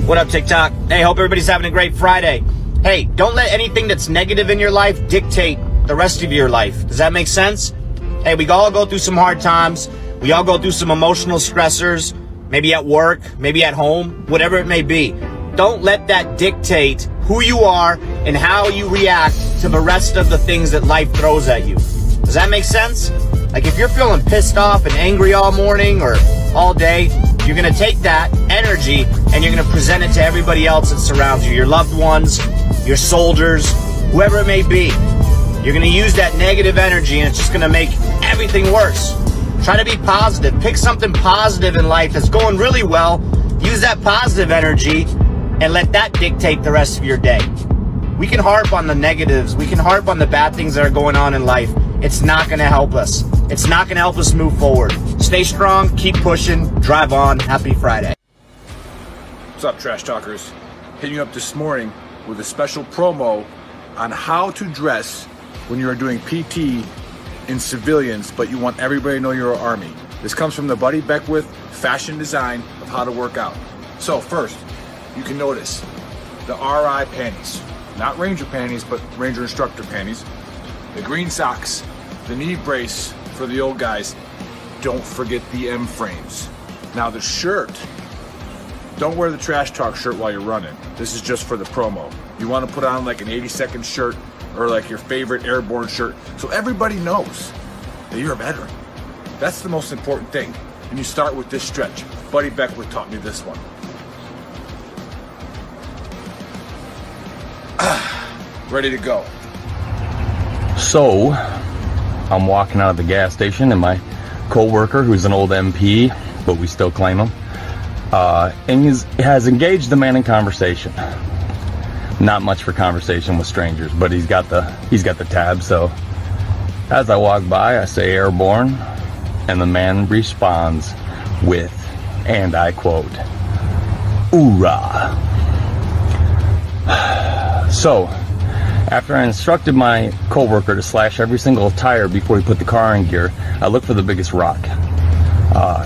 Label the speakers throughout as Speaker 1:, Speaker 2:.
Speaker 1: What up, TikTok? Hey, hope everybody's having a great Friday. Hey, don't let anything that's negative in your life dictate the rest of your life. Does that make sense? Hey, we all go through some hard times. We all go through some emotional stressors, maybe at work, maybe at home, whatever it may be. Don't let that dictate who you are and how you react to the rest of the things that life throws at you. Does that make sense? Like if you're feeling pissed off and angry all morning or all day, you're going to take that energy and you're going to present it to everybody else that surrounds you, your loved ones, your soldiers, whoever it may be. You're going to use that negative energy and it's just going to make everything worse. Try to be positive. Pick something positive in life that's going really well. Use that positive energy and let that dictate the rest of your day. We can harp on the negatives. We can harp on the bad things that are going on in life. It's not going to help us. It's not going to help us move forward. Stay strong, keep pushing, drive on. Happy Friday.
Speaker 2: What's up, Trash Talkers? Hitting you up this morning with a special promo on how to dress when you are doing PT in civilians, but you want everybody to know you're an Army. This comes from the Buddy Beckwith fashion design of how to work out. So first, you can notice the RI panties. Not Ranger panties, but Ranger instructor panties. The green socks, the knee brace for the old guys. Don't forget the M frames. Now the shirt, don't wear the Trash Talk shirt while you're running. This is just for the promo. You want to put on like an 80-second shirt or like your favorite airborne shirt so everybody knows that you're a veteran. That's the most important thing. And you start with this stretch. Buddy Beckwith taught me this one. Ready to go.
Speaker 3: So, I'm walking out of the gas station and my co-worker, who's an old MP, but we still claim him, and has engaged the man in conversation. Not much for conversation with strangers, but he's got the tab. So, as I walk by, I say airborne, and the man responds with, and I quote, "Hoorah." So, after I instructed my co-worker to slash every single tire before he put the car in gear, I look for the biggest rock.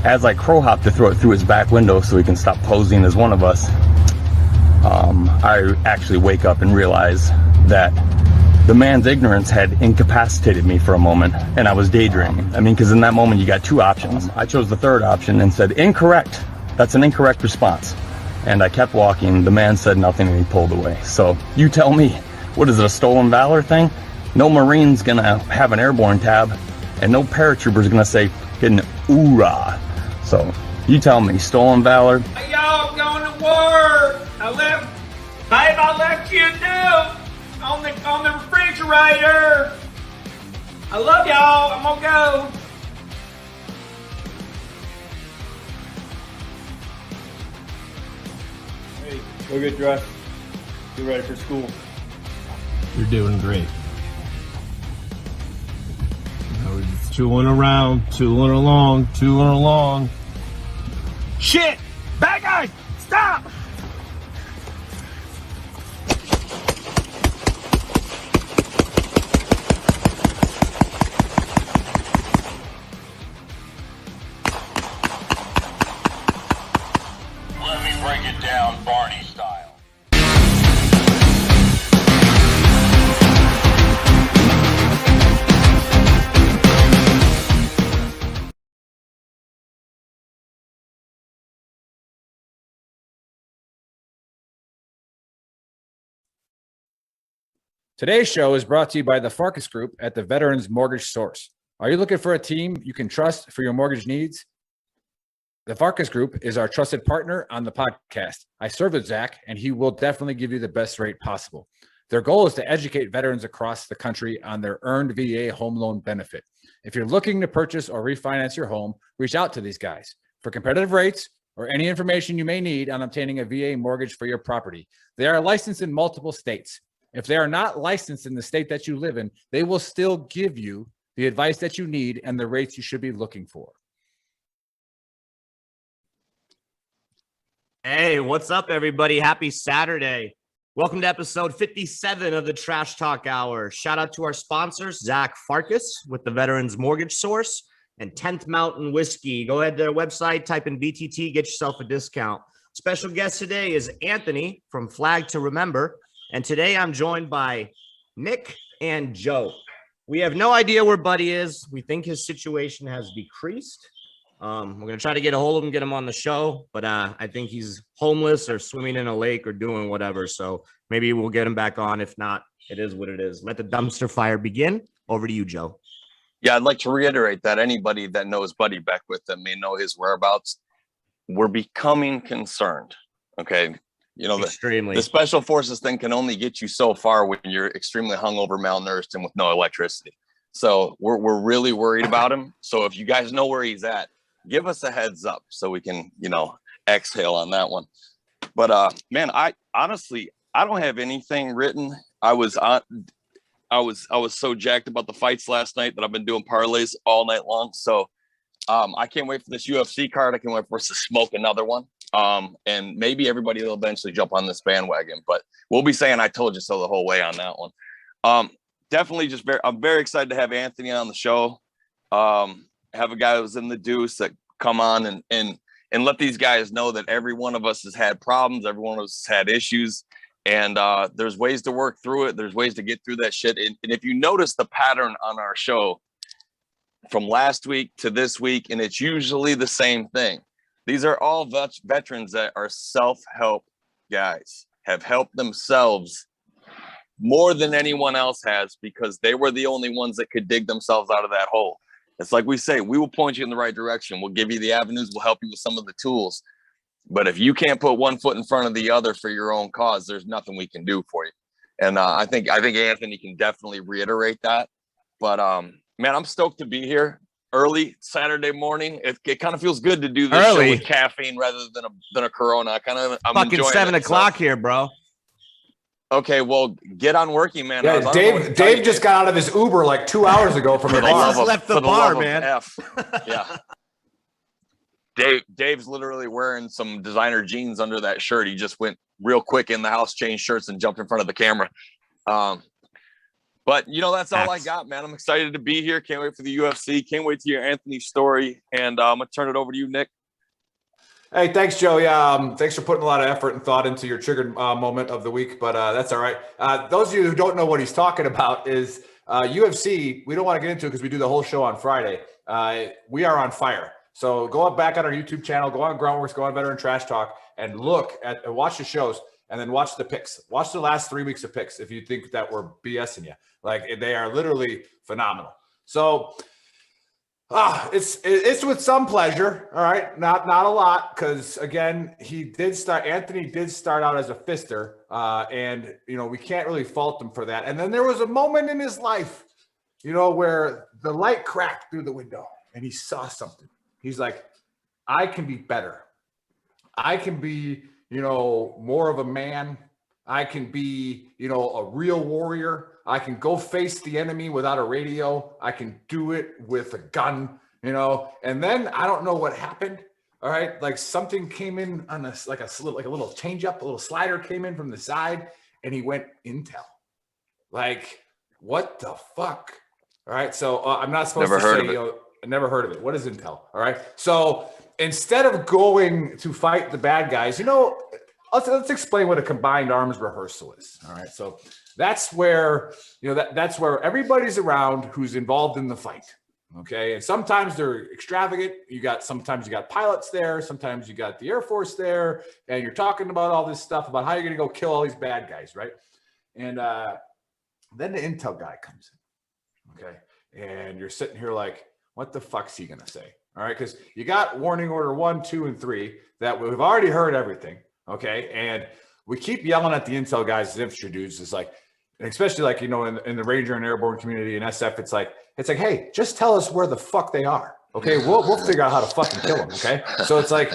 Speaker 3: As I crow hop to throw it through his back window so he can stop posing as one of us, I actually wake up and realize that the man's ignorance had incapacitated me for a moment, and I was daydreaming. I mean, because in that moment you got two options. I chose the third option and said, "Incorrect. That's an incorrect response." And I kept walking. The man said nothing and he pulled away. So you tell me, what is it, a stolen valor thing? No Marine's gonna have an airborne tab, and no paratrooper's gonna say "hidden hoorah." So you tell me, stolen valor?
Speaker 4: Hey, y'all, I'm going to work. I left you a note on the refrigerator. I love y'all. I'm gonna go.
Speaker 5: Hey, go get dressed. Get ready for school.
Speaker 6: You're doing great. I was tooling around, tooling along. Shit! Bad guys! Stop!
Speaker 7: Let me break it down Barney style.
Speaker 2: Today's show is brought to you by the Farkas Group at the Veterans Mortgage Source. Are you looking for a team you can trust for your mortgage needs? The Farkas Group is our trusted partner on the podcast. I serve with Zach, and he will definitely give you the best rate possible. Their goal is to educate veterans across the country on their earned VA home loan benefit. If you're looking to purchase or refinance your home, reach out to these guys for competitive rates or any information you may need on obtaining a VA mortgage for your property. They are licensed in multiple states. If they are not licensed in the state that you live in, they will still give you the advice that you need and the rates you should be looking for.
Speaker 1: Hey, what's up, everybody? Happy Saturday. Welcome to episode 57 of the Trash Talk Hour. Shout out to our sponsors, Zach Farkas with the Veterans Mortgage Source and 10th Mountain Whiskey. Go ahead to their website, type in VTT, get yourself a discount. Special guest today is Anthony from Flag to Remember. And today I'm joined by Nick and Joe. We have no idea where Buddy is. We think his situation has decreased. We're going to try to get a hold of him, get him on the show. But I think he's homeless or swimming in a lake or doing whatever. So maybe we'll get him back on. If not, it is what it is. Let the dumpster fire begin. Over to you, Joe.
Speaker 3: Yeah, I'd like to reiterate that anybody that knows Buddy Beckwith that may know his whereabouts, we're becoming concerned. Okay. You know,
Speaker 1: Extremely.
Speaker 3: the special forces thing can only get you so far when you're extremely hungover, malnourished, and with no electricity. So we're really worried about him. So if you guys know where he's at, give us a heads up so we can, you know, exhale on that one. But man, I honestly, I don't have anything written. I was so jacked about the fights last night that I've been doing parlays all night long. So I can't wait for this UFC card. I can't wait for us to smoke another one. And maybe everybody will eventually jump on this bandwagon, but we'll be saying I told you so the whole way on that one. Definitely I'm very excited to have Anthony on the show. Have a guy that was in the deuce that come on and let these guys know that every one of us has had problems. Every one of us has had issues, and there's ways to work through it. There's ways to get through that shit. And if you notice the pattern on our show from last week to this week, and it's usually the same thing. These are all veterans that are self-help guys, have helped themselves more than anyone else has because they were the only ones that could dig themselves out of that hole. It's like we say, we will point you in the right direction. We'll give you the avenues. We'll help you with some of the tools. But if you can't put one foot in front of the other for your own cause, there's nothing we can do for you. And I think Anthony can definitely reiterate that. But man, I'm stoked to be here. Early Saturday morning. It kind of feels good to do this show with caffeine rather than a Corona. I'm
Speaker 1: fucking 7 o'clock here, bro.
Speaker 3: Okay, well, get on working, man.
Speaker 2: Yeah, Dave just got out of his Uber like 2 hours ago from the bar.
Speaker 1: Just left the bar, man.
Speaker 3: Yeah. Dave's literally wearing some designer jeans under that shirt. He just went real quick in the house, changed shirts, and jumped in front of the camera. But, you know, that's all I got, man. I'm excited to be here. Can't wait for the UFC. Can't wait to hear Anthony's story. And I'm going to turn it over to you, Nick.
Speaker 2: Hey, thanks, Joe. Yeah, thanks for putting a lot of effort and thought into your triggered moment of the week, but that's all right. Those of you who don't know what he's talking about is UFC. We don't want to get into it because we do the whole show on Friday. We are on fire. So go back on our YouTube channel, go on Groundworks, go on Veteran Trash Talk, and watch the shows. And then watch the picks. Watch the last 3 weeks of picks if you think that we're BSing you. Like, they are literally phenomenal. So it's with some pleasure, all right? Not a lot, because again, Anthony did start out as a fister, and you know, we can't really fault him for that. And then there was a moment in his life, you know, where the light cracked through the window and he saw something. He's like, I can be better. I can be, you know, more of a man. I can be, you know, a real warrior. I can go face the enemy without a radio. I can do it with a gun, you know. And then I don't know what happened. All right, like something came in on a little change up, a little slider came in from the side, and he went Intel. Like, what the fuck? All right, so I'm not supposed to say, you know, I never heard of it. What is Intel? All right, so instead of going to fight the bad guys, you know, let's explain what a combined arms rehearsal is. All right. So that's where, you know, that's where everybody's around who's involved in the fight. Okay. And sometimes they're extravagant. Sometimes you got pilots there. Sometimes you got the Air Force there, and you're talking about all this stuff about how you're going to go kill all these bad guys. Right. And then the Intel guy comes in. Okay. And you're sitting here like, what the fuck's he going to say? All right. Cause you got warning order 1, 2, and 3 that we've already heard everything. Okay. And we keep yelling at the Intel guys, as infantry dudes. It's like, especially like, you know, in the Ranger and Airborne community and SF, it's like, hey, just tell us where the fuck they are. Okay. We'll figure out how to fucking kill them. Okay. So it's like,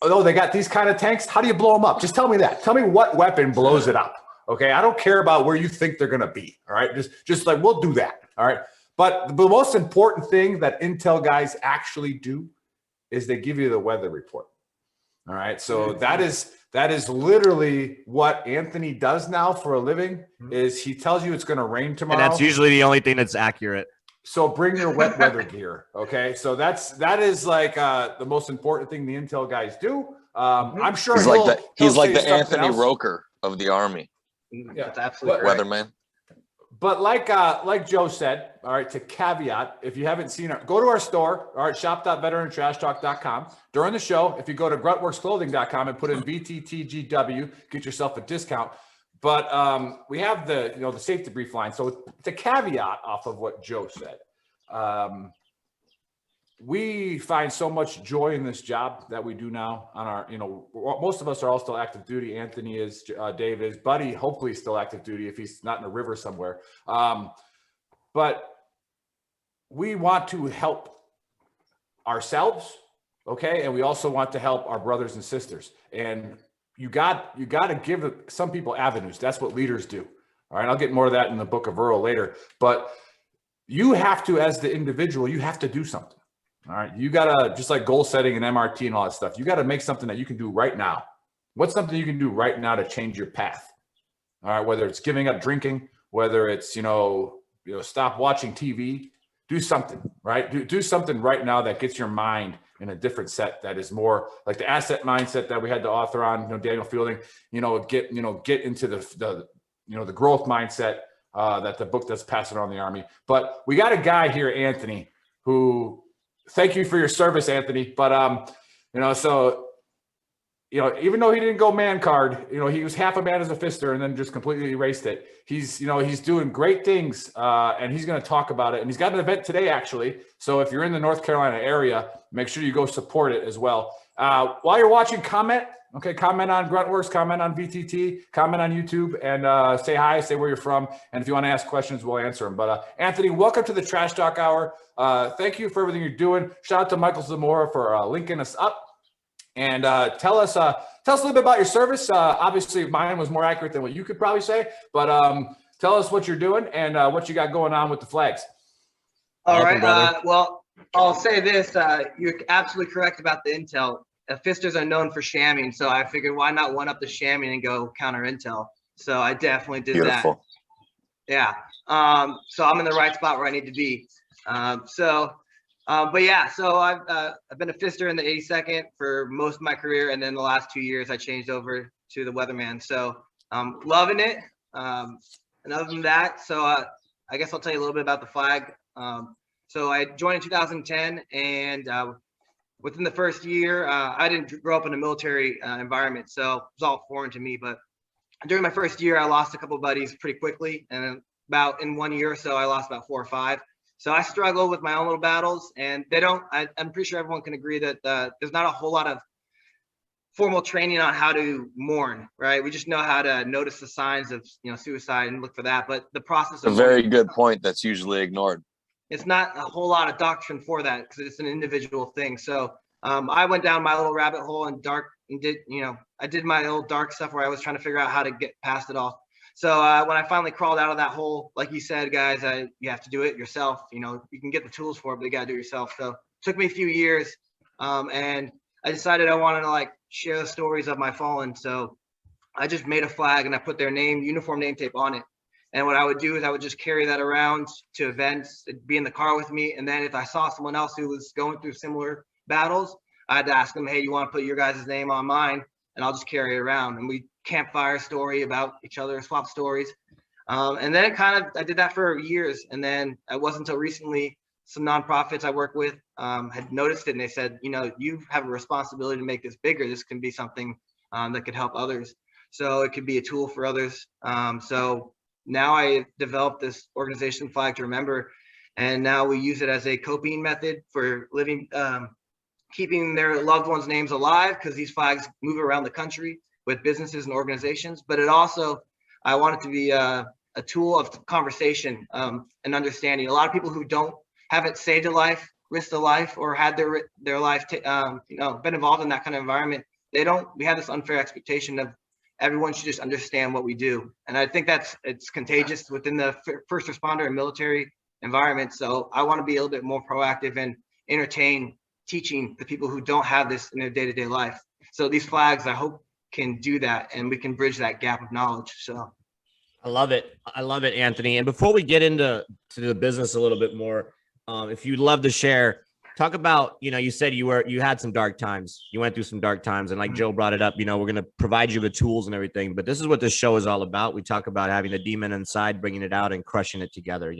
Speaker 2: oh, they got these kind of tanks. How do you blow them up? Just tell me that. Tell me what weapon blows it up. Okay. I don't care about where you think they're going to be. All right. Just like, we'll do that. All right. But the most important thing that Intel guys actually do is they give you the weather report. All right. So that is literally what Anthony does now for a living, is he tells you it's going to rain tomorrow.
Speaker 1: And that's usually the only thing that's accurate.
Speaker 2: So bring your wet weather gear. Okay. So that is like the most important thing the Intel guys do. I'm sure
Speaker 8: He's
Speaker 2: he'll
Speaker 8: like
Speaker 2: say
Speaker 8: the
Speaker 2: something
Speaker 8: Anthony
Speaker 2: else.
Speaker 8: Roker of the Army,
Speaker 2: Yeah.
Speaker 9: That's absolutely correct.
Speaker 8: weatherman.
Speaker 2: But like Joe said, all right, to caveat, if you haven't seen it, go to our store, all right, shop.veterantrashtalk.com. During the show, if you go to gruntworksclothing.com and put in VTTGW, get yourself a discount. But we have the safe debrief line. So it's a caveat off of what Joe said. We find so much joy in this job that we do now on our, most of us are all still active duty. Anthony is, Dave is, Buddy, hopefully still active duty if he's not in a river somewhere. But we want to help ourselves, okay? And we also want to help our brothers and sisters. And you got to give some people avenues. That's what leaders do. All right, I'll get more of that in the book of Earl later. But you have to, as the individual, you have to do something. All right, you gotta, just like goal setting and MRT and all that stuff, you gotta make something that you can do right now. What's something you can do right now to change your path? All right, whether it's giving up drinking, whether it's stop watching TV, do something, right? Do something right now that gets your mind in a different set that is more like the asset mindset that we had the author on, Daniel Fielding. Get into the growth mindset that the book that's passing on the Army. But we got a guy here, Anthony, who. Thank you for your service, Anthony. But, even though he didn't go man card, he was half a man as a fister and then just completely erased it. He's doing great things and he's going to talk about it. And he's got an event today, actually. So if you're in the North Carolina area, make sure you go support it as well. While you're watching, comment. Okay, comment on Gruntworks, comment on VTT, comment on YouTube, and say hi, say where you're from. And if you want to ask questions, we'll answer them. But Anthony, welcome to the Trash Talk Hour. Thank you for everything you're doing. Shout out to Michael Zamora for linking us up. And tell us a little bit about your service. Obviously, mine was more accurate than what you could probably say. But tell us what you're doing and what you got going on with the flags.
Speaker 9: All right. Well, I'll say this. You're absolutely correct about the intel. Fisters are known for shamming, so I figured why not one up the shamming and go counter intel. So I definitely did
Speaker 8: Beautiful.
Speaker 9: that. Yeah. So I'm in the right spot where I need to be. So I've been a fister in the 82nd for most of my career, and then the last 2 years I changed over to the weatherman. So I'm loving it. And other than that, I guess I'll tell you a little bit about the flag. So I joined in 2010, and within the first year, I didn't grow up in a military environment, so it was all foreign to me. But during my first year, I lost a couple of buddies pretty quickly, and about in 1 year or so, I lost about 4 or 5. So I struggle with my own little battles, and I'm pretty sure everyone can agree that there's not a whole lot of formal training on how to mourn, right? We just know how to notice the signs of suicide and look for that, but the process of
Speaker 8: A very good point that's usually ignored.
Speaker 9: it's not a whole lot of doctrine for that because it's an individual thing. So I went down my little rabbit hole and I did my old dark stuff where I was trying to figure out how to get past it all. So when I finally crawled out of that hole, like you said, guys, you have to do it yourself. You can get the tools for it, but you got to do it yourself. So it took me a few years, and I decided I wanted to share the stories of my fallen. So I just made a flag and I put their name, uniform name tape on it. And what I would do is I would just carry that around to events, it'd be in the car with me. And then if I saw someone else who was going through similar battles, I'd ask them, hey, you want to put your guys' name on mine? And I'll just carry it around. And we campfire story about each other, swap stories. And then I did that for years. And then it wasn't until recently some nonprofits I work with had noticed it. And they said, you have a responsibility to make this bigger. This can be something that could help others. So it could be a tool for others. So now I developed this organization, Flag to Remember, and now we use it as a coping method for living, keeping their loved ones' names alive, because these flags move around the country with businesses and organizations. But I want it to be a tool of conversation and understanding. A lot of people who haven't saved a life, risked a life, or had their life, been involved in that kind of environment, we have this unfair expectation of everyone should just understand what we do. And I think it's contagious within the first responder and military environment. So I want to be a little bit more proactive and entertain teaching the people who don't have this in their day-to-day life. So these flags, I hope, can do that, and we can bridge that gap of knowledge. So
Speaker 1: I love it, Anthony. And before we get into the business a little bit more, if you'd love to share, talk about, you said you had some dark times. You went through some dark times, and like Joe brought it up, we're going to provide you the tools and everything, but this is what this show is all about. We talk about having the demon inside, bringing it out and crushing it together,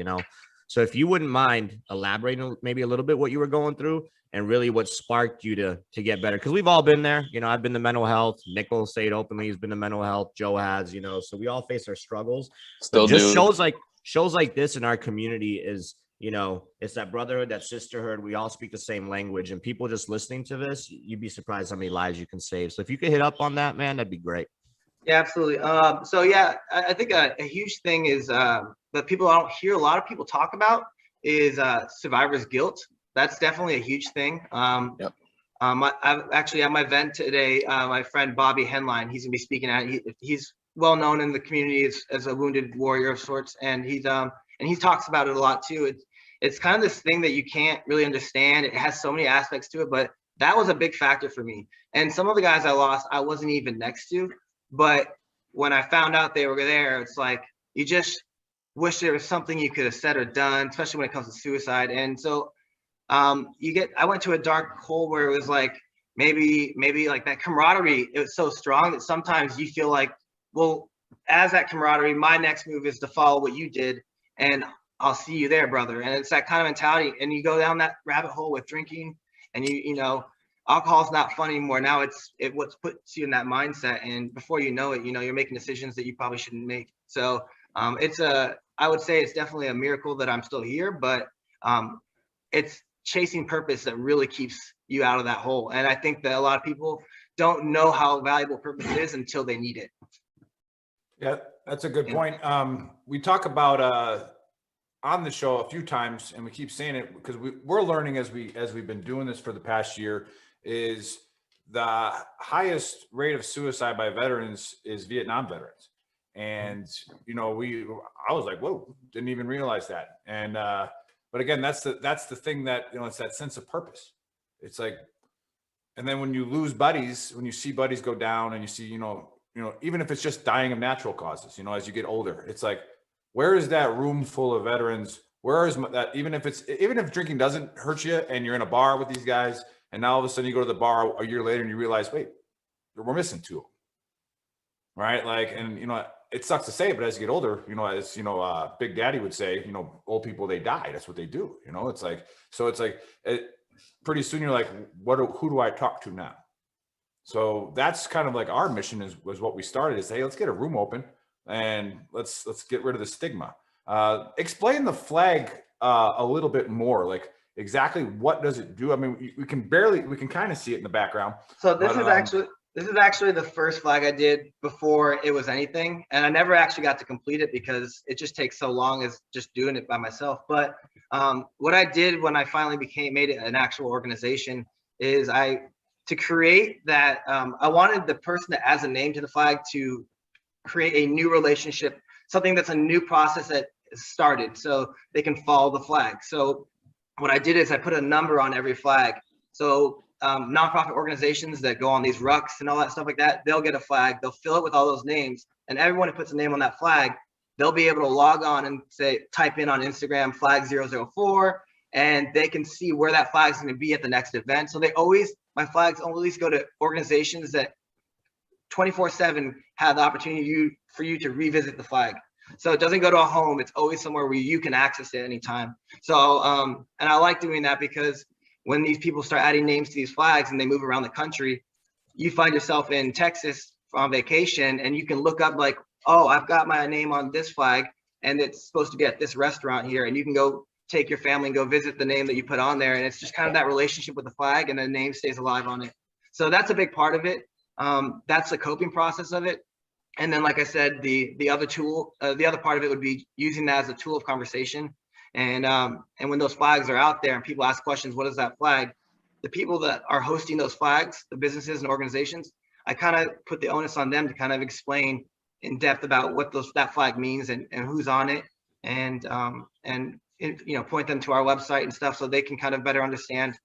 Speaker 1: So if you wouldn't mind elaborating maybe a little bit what you were going through and really what sparked you to get better. Cause we've all been there. I've been to mental health. Nick will say it openly. He's been to mental health. Joe has, so we all face our struggles.
Speaker 8: Still
Speaker 1: just
Speaker 8: do.
Speaker 1: shows like this in our community is, it's that brotherhood, that sisterhood. We all speak the same language, and people just listening to this, you'd be surprised how many lives you can save. So if you could hit up on that, man, that'd be great.
Speaker 9: Yeah, absolutely. So yeah, I think a huge thing is that people don't hear a lot of people talk about is survivor's guilt. That's definitely a huge thing.
Speaker 8: Yep.
Speaker 9: I've actually at my event today, my friend Bobby Henline, he's gonna be speaking at. He's well known in the community as a wounded warrior of sorts, and he talks about it a lot too. It's kind of this thing that you can't really understand. It has so many aspects to it, but that was a big factor for me. And some of the guys I lost, I wasn't even next to, but when I found out they were there, it's like you just wish there was something you could have said or done, especially when it comes to suicide. And so I went to a dark hole where it was like maybe like that camaraderie, it was so strong that sometimes you feel like, well, as that camaraderie, my next move is to follow what you did, and I'll see you there, brother. And it's that kind of mentality. And you go down that rabbit hole with drinking, and alcohol's not fun anymore. Now it's what puts you in that mindset. And before you know it, you're making decisions that you probably shouldn't make. So I would say it's definitely a miracle that I'm still here, but it's chasing purpose that really keeps you out of that hole. And I think that a lot of people don't know how valuable purpose is until they need it.
Speaker 2: Yeah, that's a good point. We talk about on the show a few times, and we keep saying it because we're learning as we've been doing this for the past year, is the highest rate of suicide by veterans is Vietnam veterans. And I was like, whoa, didn't even realize that. And but again, that's the thing that it's that sense of purpose. It's like, and then when you lose buddies, when you see buddies go down, and you see even if it's just dying of natural causes, as you get older, it's like, where is that room full of veterans? Where is that? Even if drinking doesn't hurt you, and you're in a bar with these guys, and now all of a sudden you go to the bar a year later and you realize, wait, we're missing two of them, right? Like, and it sucks to say, but as you get older, as Big Daddy would say, old people, they die. That's what they do. It's like, so it's like, pretty soon you're like, who do I talk to now? So that's kind of like our mission was what we started is, hey, let's get a room open and let's get rid of the stigma. Explain the flag a little bit more, like exactly what does it do? I mean, we can kind of see it in the background.
Speaker 9: So this is actually the first flag I did before it was anything. And I never actually got to complete it because it just takes so long as just doing it by myself. But what I did when I finally made it an actual organization is to create that, I wanted the person that adds a name to the flag to create a new relationship, something that's a new process that started so they can follow the flag. So what I did is I put a number on every flag. So nonprofit organizations that go on these rucks and all that stuff like that, they'll get a flag, they'll fill it with all those names, and everyone who puts a name on that flag, they'll be able to log on and type in on Instagram flag 004, and they can see where that flag is going to be at the next event. So my flags always go to organizations that 24/7 have the opportunity for you to revisit the flag. So it doesn't go to a home. It's always somewhere where you can access it anytime. So, and I like doing that because when these people start adding names to these flags and they move around the country, you find yourself in Texas on vacation and you can look up like, oh, I've got my name on this flag and it's supposed to be at this restaurant here. And you can go take your family and go visit the name that you put on there. And it's just kind of that relationship with the flag, and the name stays alive on it. So that's a big part of it. That's the coping process of it. And then, like I said, the other part of it would be using that as a tool of conversation. And when those flags are out there and people ask questions, what is that flag? The people that are hosting those flags, the businesses and organizations, I kind of put the onus on them to kind of explain in depth about what that flag means and who's on it, and point them to our website and stuff so they can kind of better understand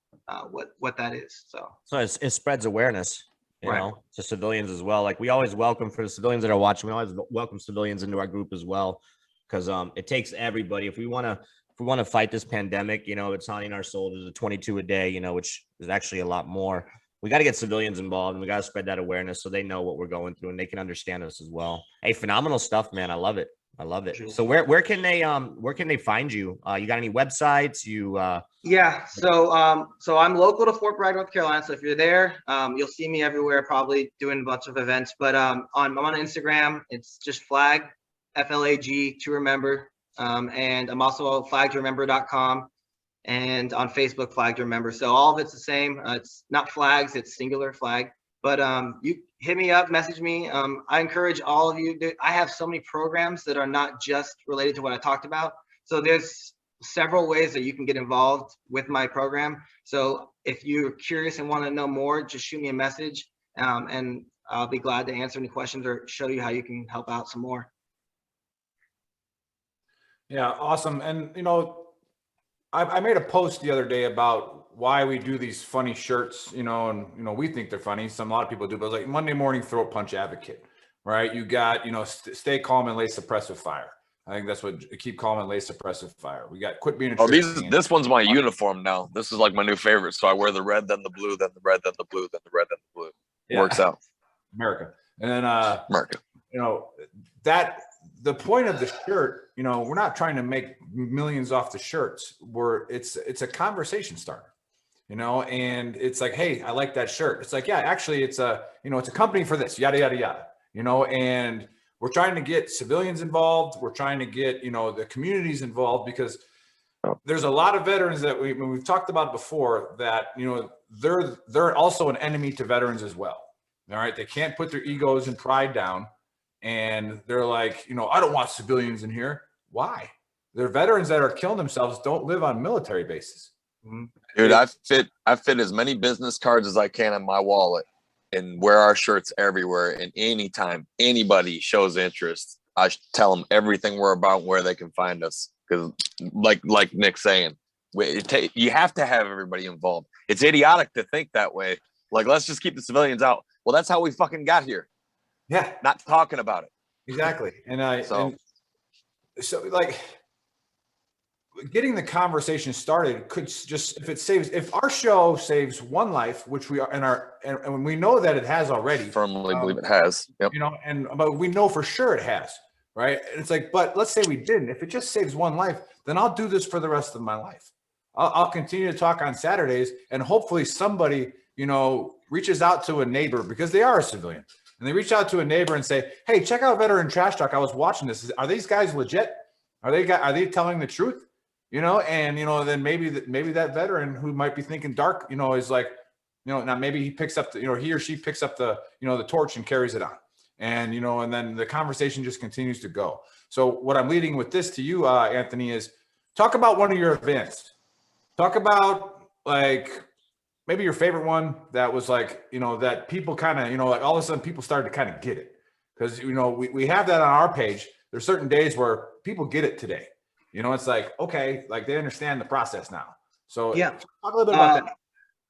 Speaker 9: what that is. So
Speaker 1: it spreads awareness. You know, to civilians as well. Like we always welcome, for the civilians that are watching, we always welcome civilians into our group as well, because it takes everybody. If we want to if we want to fight this pandemic, it's on our soldiers, a 22 a day, which is actually a lot more. We got to get civilians involved, and we got to spread that awareness so they know what we're going through and they can understand us as well. Hey, phenomenal stuff, man. I love it. So where can they find you? You got any websites?
Speaker 9: Yeah. So I'm local to Fort Bragg, North Carolina. So if you're there, you'll see me everywhere, probably doing a bunch of events. But I'm on Instagram. It's just flag, FLAG to remember. And I'm also flagtoremember.com, and on Facebook, Flag to Remember. So all of it's the same. It's not flags, it's singular flag. But you hit me up, message me. I encourage all of you. I have so many programs that are not just related to what I talked about. So there's several ways that you can get involved with my program. So if you're curious and want to know more, just shoot me a message, and I'll be glad to answer any questions or show you how you can help out some more.
Speaker 2: Yeah, awesome. And I made a post the other day about why we do these funny shirts, and we think they're funny. A lot of people do, but it's like Monday morning throat punch advocate, right? You got, stay calm and lay suppressive fire. I think that's what keep calm and lay suppressive fire. We got quit being a
Speaker 8: this one's my uniform now. This is like my new favorite. So I wear the red, then the blue, then the red, then the blue, then the red, then the blue. Yeah. Works out.
Speaker 2: America. And then
Speaker 8: America.
Speaker 2: That the point of the shirt, we're not trying to make millions off the shirts. It's a conversation starter, and it's like, hey, I like that shirt. It's like, yeah, actually it's it's a company for this, yada, yada, yada, and we're trying to get civilians involved. We're trying to get, the communities involved, because there's a lot of veterans that we've talked about before that, they're also an enemy to veterans as well. All right. They can't put their egos and pride down. And they're like, I don't want civilians in here. Why? They're veterans that are killing themselves, don't live on military bases.
Speaker 8: Dude, I fit as many business cards as I can in my wallet and wear our shirts everywhere. And anytime anybody shows interest, I tell them everything we're about, where they can find us. Because like Nick's saying, you have to have everybody involved. It's idiotic to think that way. Like, let's just keep the civilians out. Well, that's how we fucking got here.
Speaker 2: Yeah.
Speaker 8: Not talking about it.
Speaker 2: Exactly. So like getting the conversation started could just, if our show saves one life, which we are and we know that it has already.
Speaker 8: Firmly believe it has. Yep.
Speaker 2: But we know for sure it has, right? And it's like, but let's say we didn't. If it just saves one life, then I'll do this for the rest of my life. I'll continue to talk on Saturdays, and hopefully somebody, reaches out to a neighbor, because they are a civilian. And they reach out to a neighbor and say, hey, check out Veteran Trash Talk. I was watching this. Are these guys legit? Are they telling the truth? Then maybe that veteran who might be thinking dark, is like, now maybe he picks up he or she picks up the torch and carries it on. And, and then the conversation just continues to go. So what I'm leading with this to you, Anthony, is talk about one of your events. Talk about like maybe your favorite one that was like, that people kind of, like all of a sudden people started to kind of get it. Because, we have that on our page. There's certain days where people get it today. It's like, okay, like they understand the process now. So
Speaker 9: yeah,
Speaker 2: talk a little bit about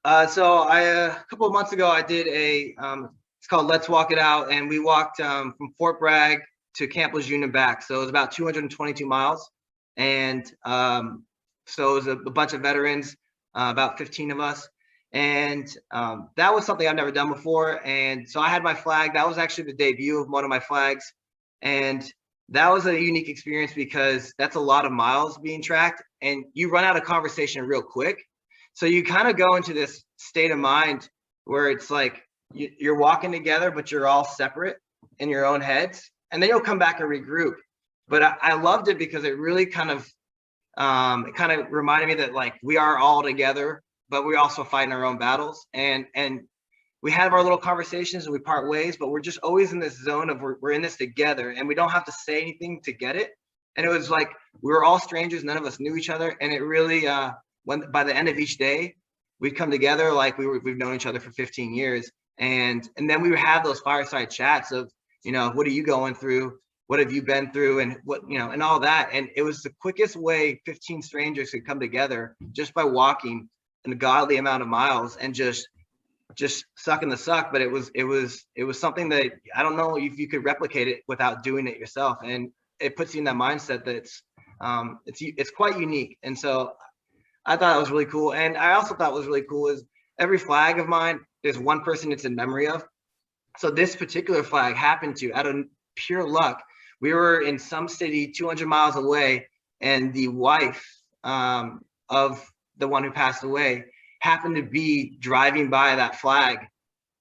Speaker 2: that.
Speaker 9: So a couple of months ago, I did it's called Let's Walk It Out. And we walked from Fort Bragg to Camp Lejeune and back. So it was about 222 miles. And so it was a bunch of veterans, about 15 of us. And that was something I've never done before. And so I had my flag. That was actually the debut of one of my flags. And that was a unique experience, because that's a lot of miles being tracked, and you run out of conversation real quick. So you kind of go into this state of mind where it's like you're walking together, but you're all separate in your own heads, and then you'll come back and regroup. But I loved it because it really kind of reminded me that like we are all together, but we're also fighting our own battles, and we have our little conversations and we part ways, but we're just always in this zone of we're in this together, and we don't have to say anything to get it. And it was like we were all strangers, none of us knew each other, and it really when by the end of each day we'd come together like we've known each other for 15 years, and then we would have those fireside chats of what are you going through, what have you been through, and what and all that. And it was the quickest way 15 strangers could come together just by walking a godly amount of miles and just sucking the suck. But it was something that I don't know if you could replicate it without doing it yourself. And it puts you in that mindset that It's quite unique. And so I thought it was really cool. And I also thought what was really cool is every flag of mine, there's one person it's in memory of. So this particular flag happened to, out of pure luck, we were in some city 200 miles away, and the wife of the one who passed away happened to be driving by that flag.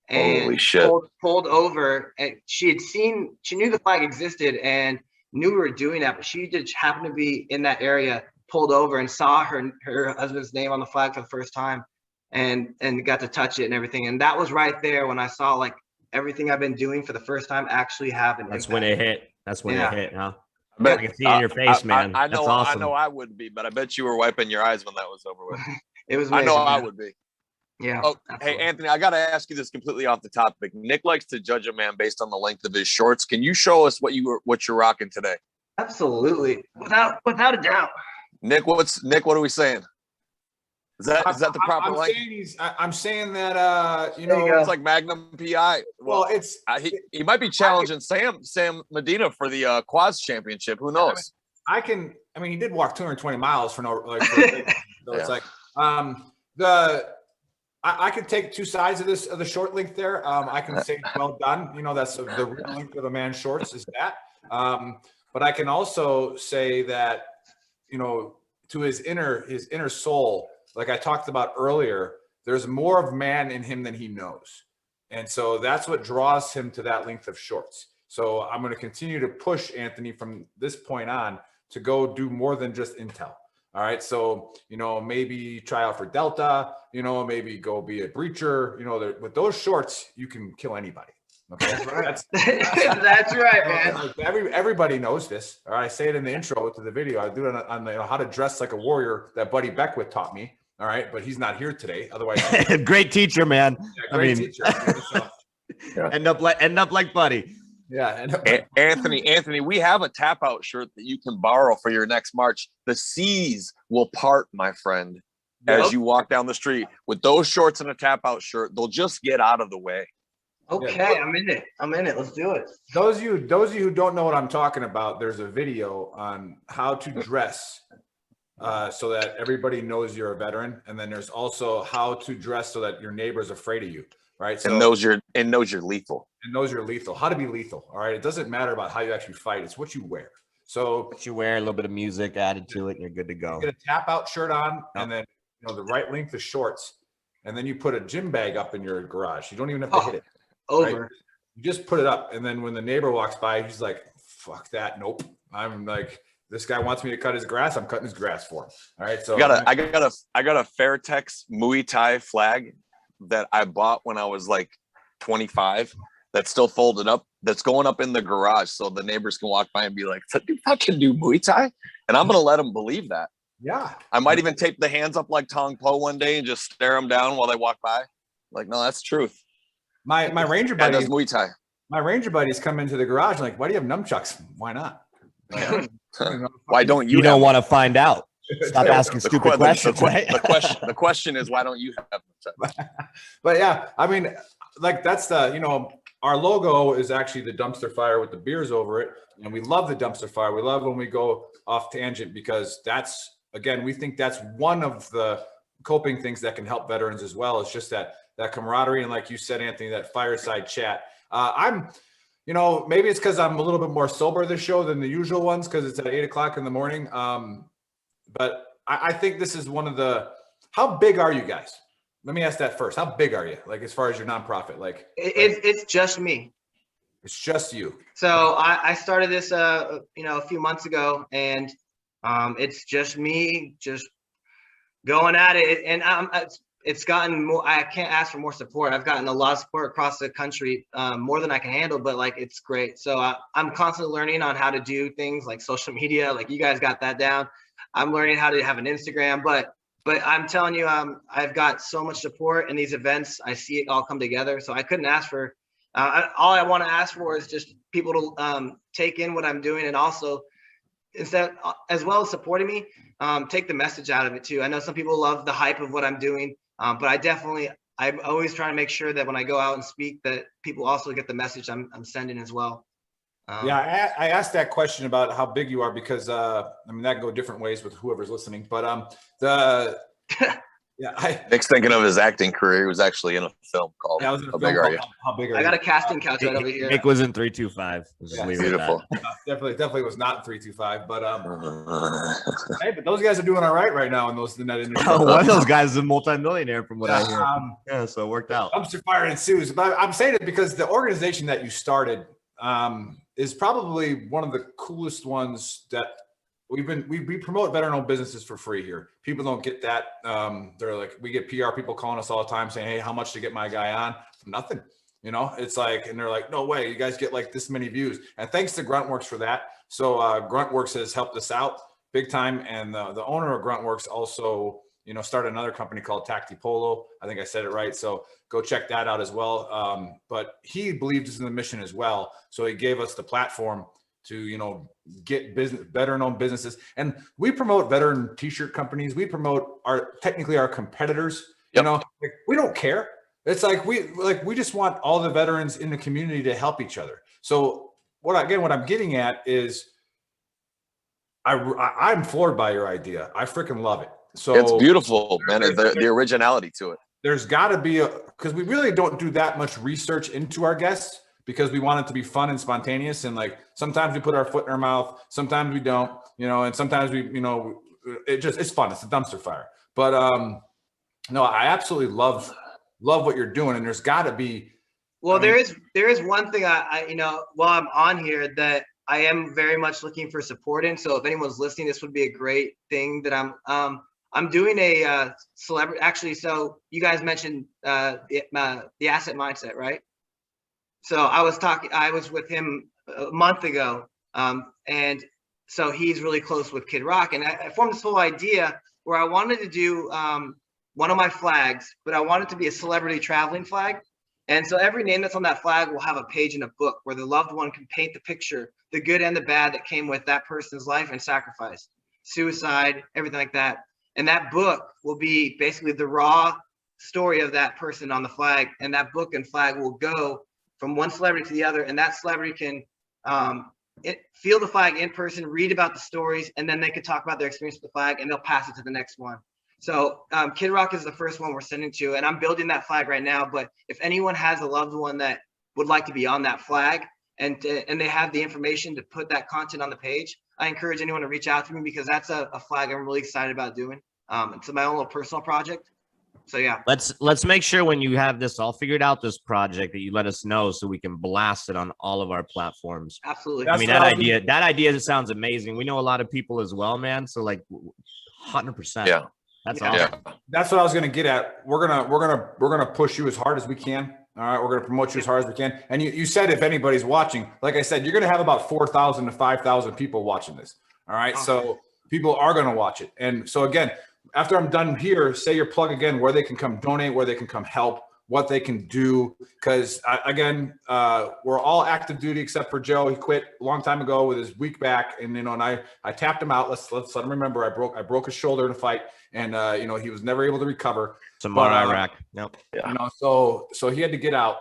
Speaker 9: And
Speaker 8: Holy shit.
Speaker 9: Pulled over, and she knew the flag existed and knew we were doing that, but she just happened to be in that area, pulled over and saw her husband's name on the flag for the first time, and got to touch it and everything. And that was right there when I saw like everything I've been doing for the first time actually have an
Speaker 10: That's
Speaker 9: impact.
Speaker 10: when it hit. That's when it hit, huh?
Speaker 8: But,
Speaker 10: I can see it in your face, man.
Speaker 8: I
Speaker 10: That's
Speaker 8: know,
Speaker 10: awesome.
Speaker 8: I know I would be, but I bet you were wiping your eyes when that was over with.
Speaker 9: It was
Speaker 8: I know
Speaker 9: amazing,
Speaker 8: I
Speaker 9: man.
Speaker 8: would be.
Speaker 9: Yeah.
Speaker 8: Oh,
Speaker 9: absolutely.
Speaker 8: hey, Anthony, I got to ask you this completely off the topic. Nick likes to judge a man based on the length of his shorts. Can you show us what you're rocking today?
Speaker 9: Absolutely. Without a doubt.
Speaker 8: Nick, what are we saying? Is that the proper length?
Speaker 2: I'm saying that you know,
Speaker 8: It's like Magnum PI.
Speaker 2: well, it's
Speaker 8: He might be challenging Sam Medina for the quads championship. Who knows?
Speaker 2: I mean, he did walk 220 miles for no like. So it's like I could take two sides of the short length there. I can say well done. You know, that's the real length of a man's shorts is that. But I can also say that, you know, to his inner soul, like I talked about earlier, there's more of man in him than he knows. And so that's what draws him to that length of shorts. So I'm going to continue to push Anthony from this point on to go do more than just Intel. All right. So, you know, maybe try out for Delta, you know, maybe go be a breacher, you know, with those shorts, you can kill anybody. Okay.
Speaker 9: That's right.
Speaker 2: That's
Speaker 9: right, man.
Speaker 2: Like everybody knows this. All right. I say it in the intro to the video. I do it on the, how to dress like a warrior that Buddy Beckwith taught me. All right. But he's not here today. Otherwise,
Speaker 10: Great teacher, man.
Speaker 2: great teacher. So,
Speaker 10: End up like Buddy.
Speaker 2: yeah.
Speaker 8: Anthony, we have a tap out shirt that you can borrow for your next march. The seas will part, my friend, as you walk down the street with those shorts and a tap out shirt. They'll just get out of the way.
Speaker 9: Okay, I'm in it. Let's do it.
Speaker 2: Those of you who don't know what I'm talking about, there's a video on how to dress so that everybody knows you're a veteran, and then there's also how to dress so that your neighbor's afraid of you, right? So
Speaker 8: And knows you're lethal.
Speaker 2: and knows you're lethal. How to be lethal, all right? It doesn't matter about how you actually fight; it's what you wear. So
Speaker 10: What you wear, a little bit of music added to it, and you're good to go.
Speaker 2: get a tap out shirt on, and then the right length of shorts, and then you put a gym bag up in your garage. You don't even have to hit it.
Speaker 9: Over.
Speaker 2: Right? You just put it up, and then when the neighbor walks by, he's like, "Fuck that! Nope." I'm like, this guy wants me to cut his grass. I'm cutting his grass for him. All right. So
Speaker 8: I got a Fairtex Muay Thai flag that I bought when I was like 25. That's still folded up. That's going up in the garage, so the neighbors can walk by and be like, "Dude, I can do Muay Thai," and I'm gonna let them believe that.
Speaker 2: yeah.
Speaker 8: I might even tape the hands up like Tong Po one day and just stare them down while they walk by. Like, no, that's truth.
Speaker 2: My ranger
Speaker 8: Guy
Speaker 2: buddy,
Speaker 8: does Muay Thai.
Speaker 2: my ranger buddies come into the garage like, "Why do you have nunchucks? Why not?"
Speaker 8: Why don't you?
Speaker 10: You don't
Speaker 8: have
Speaker 10: want to find out. Stop asking
Speaker 8: the
Speaker 10: stupid questions, right?
Speaker 8: The question is, why don't you have them?
Speaker 2: But yeah, I mean, like that's our logo is actually the dumpster fire with the beers over it, and we love the dumpster fire. We love when we go off tangent because we think that's one of the coping things that can help veterans as well. It's just that camaraderie, and like you said, Anthony, that fireside chat. Maybe it's because I'm a little bit more sober this show than the usual ones because it's at 8:00 in the morning. But I think this is one of the. How big are you guys? Let me ask that first. How big are you? Like as far as your nonprofit,
Speaker 9: It's just me.
Speaker 2: It's just you.
Speaker 9: So I started this a few months ago, and it's just me, just going at it, and it's gotten more. I can't ask for more support. I've gotten a lot of support across the country, more than I can handle, but like it's great. So I'm constantly learning on how to do things like social media. Like you guys got that down. I'm learning how to have an Instagram, but I'm telling you, I've got so much support in these events. I see it all come together. So I couldn't ask for. All I want to ask for is just people to take in what I'm doing, and also instead, as well as supporting me, take the message out of it too. I know some people love the hype of what I'm doing, but I'm always trying to make sure that when I go out and speak, that people also get the message I'm sending as well.
Speaker 2: Yeah, I asked that question about how big you are because I mean that can go different ways with whoever's listening. But
Speaker 8: Nick's thinking of his acting career. He was actually in a film called
Speaker 2: I was in a
Speaker 8: How
Speaker 2: film
Speaker 8: Big Are
Speaker 2: called
Speaker 8: You?
Speaker 2: How Big Are
Speaker 9: I
Speaker 2: You?
Speaker 9: got a casting couch right over here.
Speaker 10: Nick was in 325.
Speaker 2: Yeah,
Speaker 8: Beautiful.
Speaker 2: Definitely was not 325. But hey, but those guys are doing all right now in that industry.
Speaker 10: One of those guys is a multimillionaire from what I hear. Yeah, so it worked out.
Speaker 2: Dumpster fire ensues. But I'm saying it because the organization that you started is probably one of the coolest ones that we promote veteran-owned businesses for free here. People don't get that. They're like, we get PR people calling us all the time saying, hey, how much to get my guy on? Nothing. You know, it's like, and they're like, no way, you guys get like this many views. And thanks to Gruntworks for that. So Gruntworks has helped us out big time. And the owner of Gruntworks also, you know, started another company called Tacti Polo. I think I said it right. So go check that out as well. But he believed in the mission as well. So he gave us the platform to, you know, get veteran-owned businesses. And we promote veteran t-shirt companies. We promote technically our competitors. You know, like, we don't care. It's like we just want all the veterans in the community to help each other. So what I'm getting at is I'm floored by your idea. I freaking love it. So
Speaker 8: it's beautiful, man. The originality to it.
Speaker 2: There's got to be because we really don't do that much research into our guests because we want it to be fun and spontaneous. And like sometimes we put our foot in our mouth, sometimes we don't, you know, and sometimes we, you know, it's fun. It's a dumpster fire. But no, I absolutely love what you're doing. And there's got to be.
Speaker 9: Well, there is one thing I you know, while I'm on here that I am very much looking for support in. So if anyone's listening, this would be a great thing that I'm doing a celebrity. Actually, so you guys mentioned the asset mindset, right? So I was with him a month ago, and so he's really close with Kid Rock, and I formed this whole idea where I wanted to do one of my flags, but I wanted to be a celebrity traveling flag. And so every name that's on that flag will have a page in a book where the loved one can paint the picture, the good and the bad that came with that person's life and sacrifice, suicide, everything like that. And that book will be basically the raw story of that person on the flag. And that book and flag will go from one celebrity to the other. And that celebrity can feel the flag in person, read about the stories, and then they could talk about their experience with the flag and they'll pass it to the next one. So Kid Rock is the first one we're sending to, and I'm building that flag right now. But if anyone has a loved one that would like to be on that flag and they have the information to put that content on the page, I encourage anyone to reach out to me because that's a flag I'm really excited about doing. It's my own little personal project. So yeah.
Speaker 10: Let's make sure when you have this all figured out, this project, that you let us know so we can blast it on all of our platforms.
Speaker 9: Absolutely.
Speaker 10: I mean, that idea sounds amazing. We know a lot of people as well, man. So like 100%.
Speaker 8: Yeah.
Speaker 10: That's awesome.
Speaker 8: Yeah.
Speaker 2: That's what I was going to get at. We're gonna push you as hard as we can. All right, we're going to promote you as hard as we can. And you said if anybody's watching, like I said, you're going to have about 4,000 to 5,000 people watching this. All right, so people are going to watch it. And so again, after I'm done here, say your plug again, where they can come donate, where they can come help, what they can do. Because again, we're all active duty except for Joe. He quit a long time ago with his weak back, and you know, and I tapped him out. Let's let him remember. I broke his shoulder in a fight, and you know, he was never able to recover.
Speaker 10: Samara Iraq. Nope.
Speaker 2: You know, so he had to get out.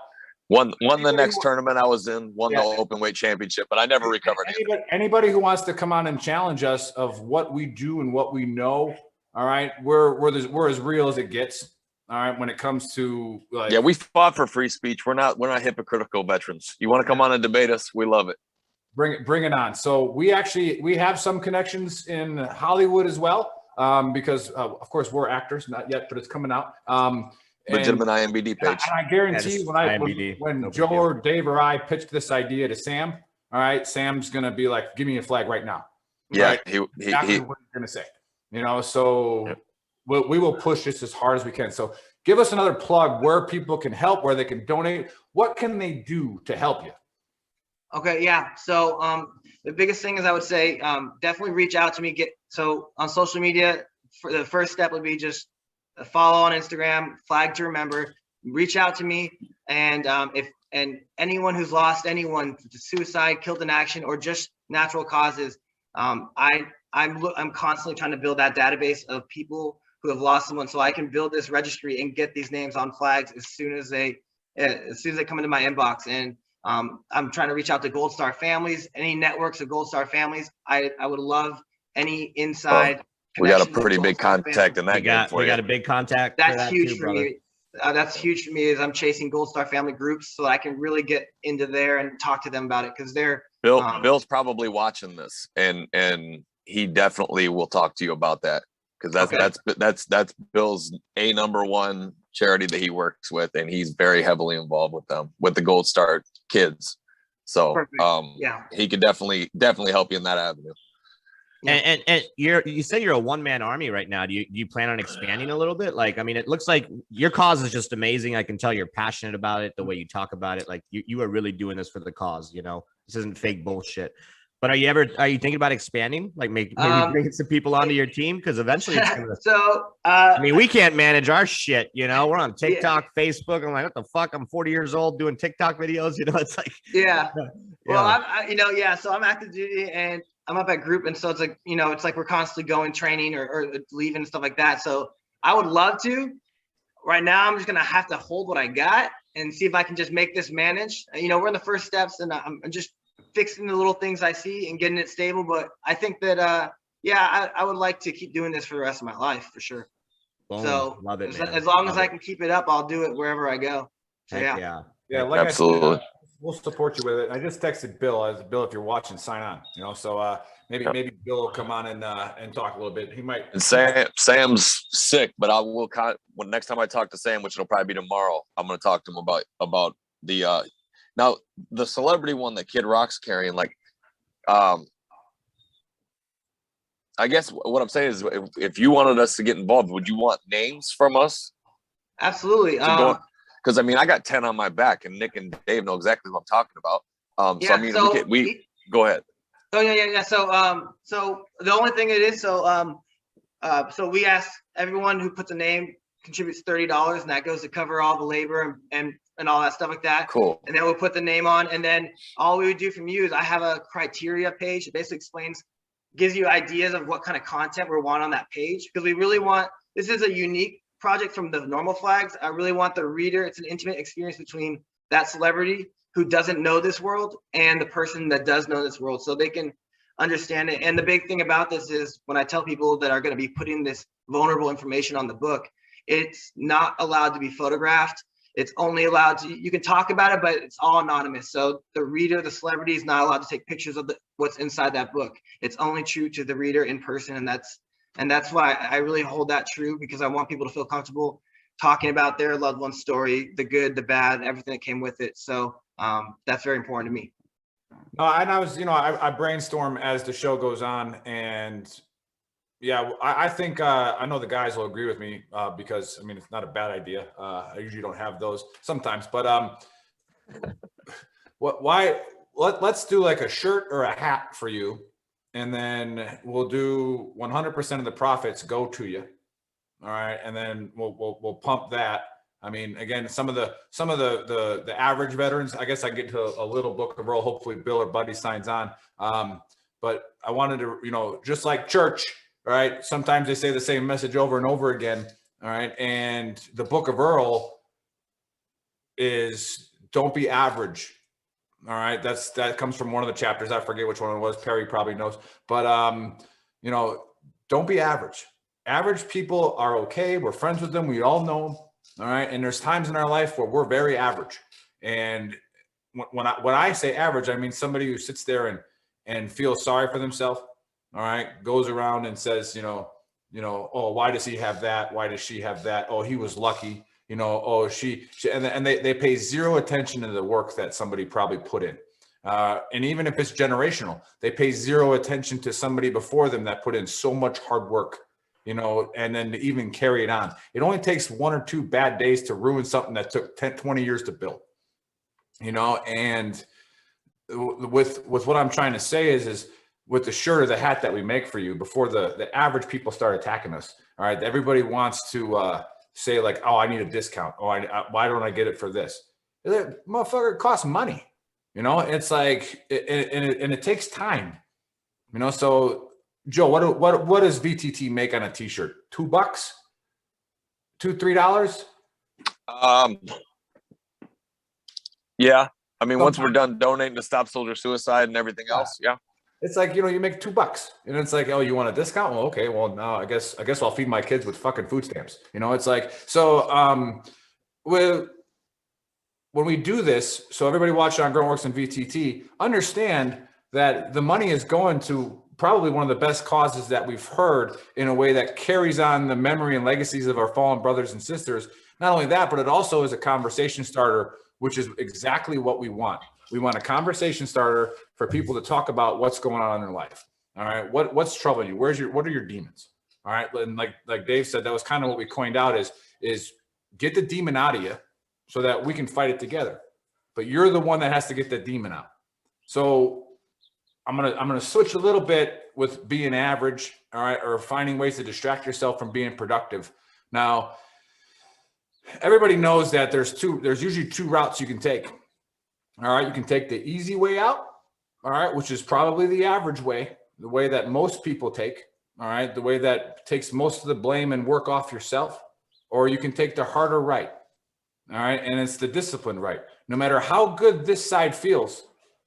Speaker 8: Won the next tournament I was in, won the open weight championship, but I never recovered.
Speaker 2: Anybody who wants to come on and challenge us of what we do and what we know, all right, we're as real as it gets. All right, when it comes to like,
Speaker 8: yeah, we fought for free speech. We're not hypocritical veterans. You want to come on and debate us? We love it.
Speaker 2: Bring it on. So we have some connections in Hollywood as well, because of course we're actors, not yet, but it's coming out.
Speaker 8: Legitimate IMBD page.
Speaker 2: And I guarantee when Joe or Dave or I pitched this idea to Sam, all right, Sam's gonna be like, "Give me a flag right now."
Speaker 8: Yeah,
Speaker 2: right? Exactly what he's gonna say. You know, so. Yep. We will push this as hard as we can. So give us another plug where people can help, where they can donate. What can they do to help you?
Speaker 9: Okay, yeah. So the biggest thing is I would say definitely reach out to me. So on social media, for the first step would be just a follow on Instagram, flag to remember. Reach out to me, and if anyone who's lost anyone to suicide, killed in action, or just natural causes, I'm constantly trying to build that database of people who have lost someone, so I can build this registry and get these names on flags as soon as they come into my inbox. And I'm trying to reach out to Gold Star families, any networks of Gold Star families. I would love any inside.
Speaker 8: We got a
Speaker 9: connections with
Speaker 8: pretty
Speaker 9: Gold
Speaker 8: big
Speaker 9: Star
Speaker 8: contact in that game for
Speaker 10: we
Speaker 8: you.
Speaker 10: got a big contact. For
Speaker 9: That's
Speaker 10: that
Speaker 9: huge
Speaker 10: too,
Speaker 9: for
Speaker 10: brother.
Speaker 9: me. That's huge for me is I'm chasing Gold Star family groups so I can really get into there and talk to them about it because they're
Speaker 8: Bill's probably watching this, and he definitely will talk to you about that because that's Bill's #1 charity that he works with, and he's very heavily involved with them with the Gold Star kids. So
Speaker 9: yeah,
Speaker 8: he could definitely help you in that avenue.
Speaker 10: And you said you're a one-man army right now. Do you plan on expanding a little bit? Like, I mean, it looks like your cause is just amazing. I can tell you're passionate about it, the way you talk about it. Like you are really doing this for the cause, you know, this isn't fake bullshit. But are you thinking about expanding? Like maybe bringing some people onto your team? Because eventually it's gonna I mean, we can't manage our shit, you know. We're on TikTok, Facebook. I'm like, what the fuck? I'm 40 years old doing TikTok videos, you know, it's like
Speaker 9: Well, so I'm active duty and I'm up at group, and so it's like, you know, it's like we're constantly going training or leaving and stuff like that. So I would love to. Right now, I'm just gonna have to hold what I got and see if I can just make this manage. You know, we're in the first steps, and I'm just fixing the little things I see and getting it stable. But I think that, I would like to keep doing this for the rest of my life for sure.
Speaker 10: Boom.
Speaker 9: So
Speaker 10: Love it,
Speaker 9: as long as I can keep it up, I'll do it wherever I go. So
Speaker 5: Yeah,
Speaker 8: like absolutely.
Speaker 2: We'll support you with it. I just texted Bill. Bill, if you're watching, sign on. You know, so maybe Bill will come on and talk a little bit. He might.
Speaker 8: And Sam's sick, but I will. When next time I talk to Sam, which will probably be tomorrow, I'm going to talk to him about the now the celebrity one that Kid Rock's carrying. Like, I guess what I'm saying is, if you wanted us to get involved, would you want names from us?
Speaker 9: Absolutely.
Speaker 8: Because I mean, I got 10 on my back, and Nick and Dave know exactly what I'm talking about. So I mean, we go ahead.
Speaker 9: Oh yeah. So the only thing it is, so we ask everyone who puts a name contributes $30, and that goes to cover all the labor and all that stuff like that.
Speaker 8: Cool.
Speaker 9: And then we'll put the name on, and then all we would do from you is I have a criteria page. It basically gives you ideas of what kind of content we want on that page, because we really want, this is a unique project from the normal flags. I really want the reader, it's an intimate experience between that celebrity who doesn't know this world and the person that does know this world, so they can understand it. And the big thing about this is when I tell people that are going to be putting this vulnerable information on the book, it's not allowed to be photographed. It's only allowed to, you can talk about it, but it's all anonymous. So the reader, the celebrity, is not allowed to take pictures of what's inside that book. It's only true to the reader in person, and that's why I really hold that true, because I want people to feel comfortable talking about their loved one's story, the good, the bad, everything that came with it. So that's very important to me.
Speaker 2: And I was, I brainstorm as the show goes on, and yeah, I think I know the guys will agree with me because I mean, it's not a bad idea. I usually don't have those sometimes, but let's do like a shirt or a hat for you, and then we'll do 100% of the profits go to you. All right, and then we'll pump that. I mean, again, some of the average veterans, I guess I get to a little book of Earl. Hopefully Bill or Buddy signs on. But I wanted to, just like church, right? Sometimes they say the same message over and over again. All right. And the book of Earl is don't be average. All right. That comes from one of the chapters. I forget which one it was. Perry probably knows, but don't be average. Average people are okay. We're friends with them. We all know them. All right. And there's times in our life where we're very average. And when I say average, I mean somebody who sits there and feels sorry for themselves. All right. Goes around and says, oh, why does he have that? Why does she have that? Oh, he was lucky. Oh, she and they pay zero attention to the work that somebody probably put in. And even if it's generational, they pay zero attention to somebody before them that put in so much hard work. And then to even carry it on. It only takes 1 or 2 bad days to ruin something that took 10, 20 years to build, and with what I'm trying to say is with the shirt or the hat that we make for you, before the average people start attacking us. All right. Everybody wants to say like, oh, I need a discount. Oh, why don't I get it for this? Motherfucker, it costs money. It's like, and it takes time, so Joe, what does VTT make on a t-shirt? $2? $2, $3?
Speaker 8: Yeah. I mean, once we're done donating to Stop Soldier Suicide and everything else, yeah.
Speaker 11: It's like, you know, you make $2 and it's like, oh, you want a discount? Well, okay, well, no, I guess I'll feed my kids with fucking food stamps. You know, it's like, so when we do this, so everybody watching on Gruntworks and VTT, understand that the money is going to probably one of the best causes that we've heard, in a way that carries on the memory and legacies of our fallen brothers and sisters. Not only that, but it also is a conversation starter, which is exactly what we want. We want a conversation starter for people to talk about what's going on in their life. All right. What's troubling you? What are your demons? All right. And like Dave said, that was kind of what we coined out is get the demon out of you so that we can fight it together. But you're the one that has to get that demon out. So I'm gonna switch a little bit with being average, all right, or finding ways to distract yourself from being productive. Now, everybody knows that there's usually two routes you can take. All right, you can take the easy way out, all right, which is probably the average way, the way that most people take, all right, the way that takes most of the blame and work off yourself, or you can take the harder right, all right, and it's the disciplined right. No matter how good this side feels,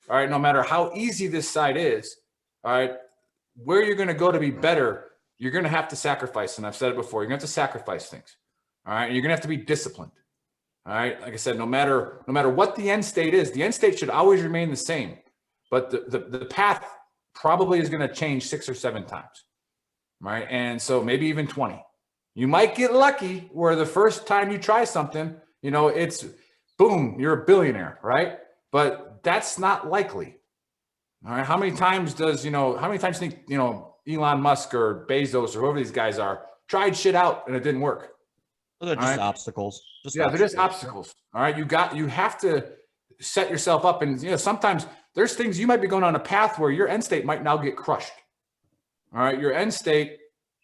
Speaker 11: all right, no matter how easy this side is, all right, where you're going to go to be better, you're going to have to sacrifice, and I've said it before, you're going to have to sacrifice things, all right, you're going to have to be disciplined. All right. Like I said, no matter what the end state is, the end state should always remain the same, but the path probably is going to change 6 or 7 times. Right. And so maybe even 20. You might get lucky where the first time you try something, you know, it's boom, you're a billionaire. Right. But that's not likely. All right. How many times do you think, you know, Elon Musk or Bezos or whoever these guys are tried shit out and it didn't work?
Speaker 10: Those are just obstacles.
Speaker 11: They're just obstacles. All right. You have to set yourself up. And, you know, sometimes there's things you might be going on a path where your end state might now get crushed. All right. Your end state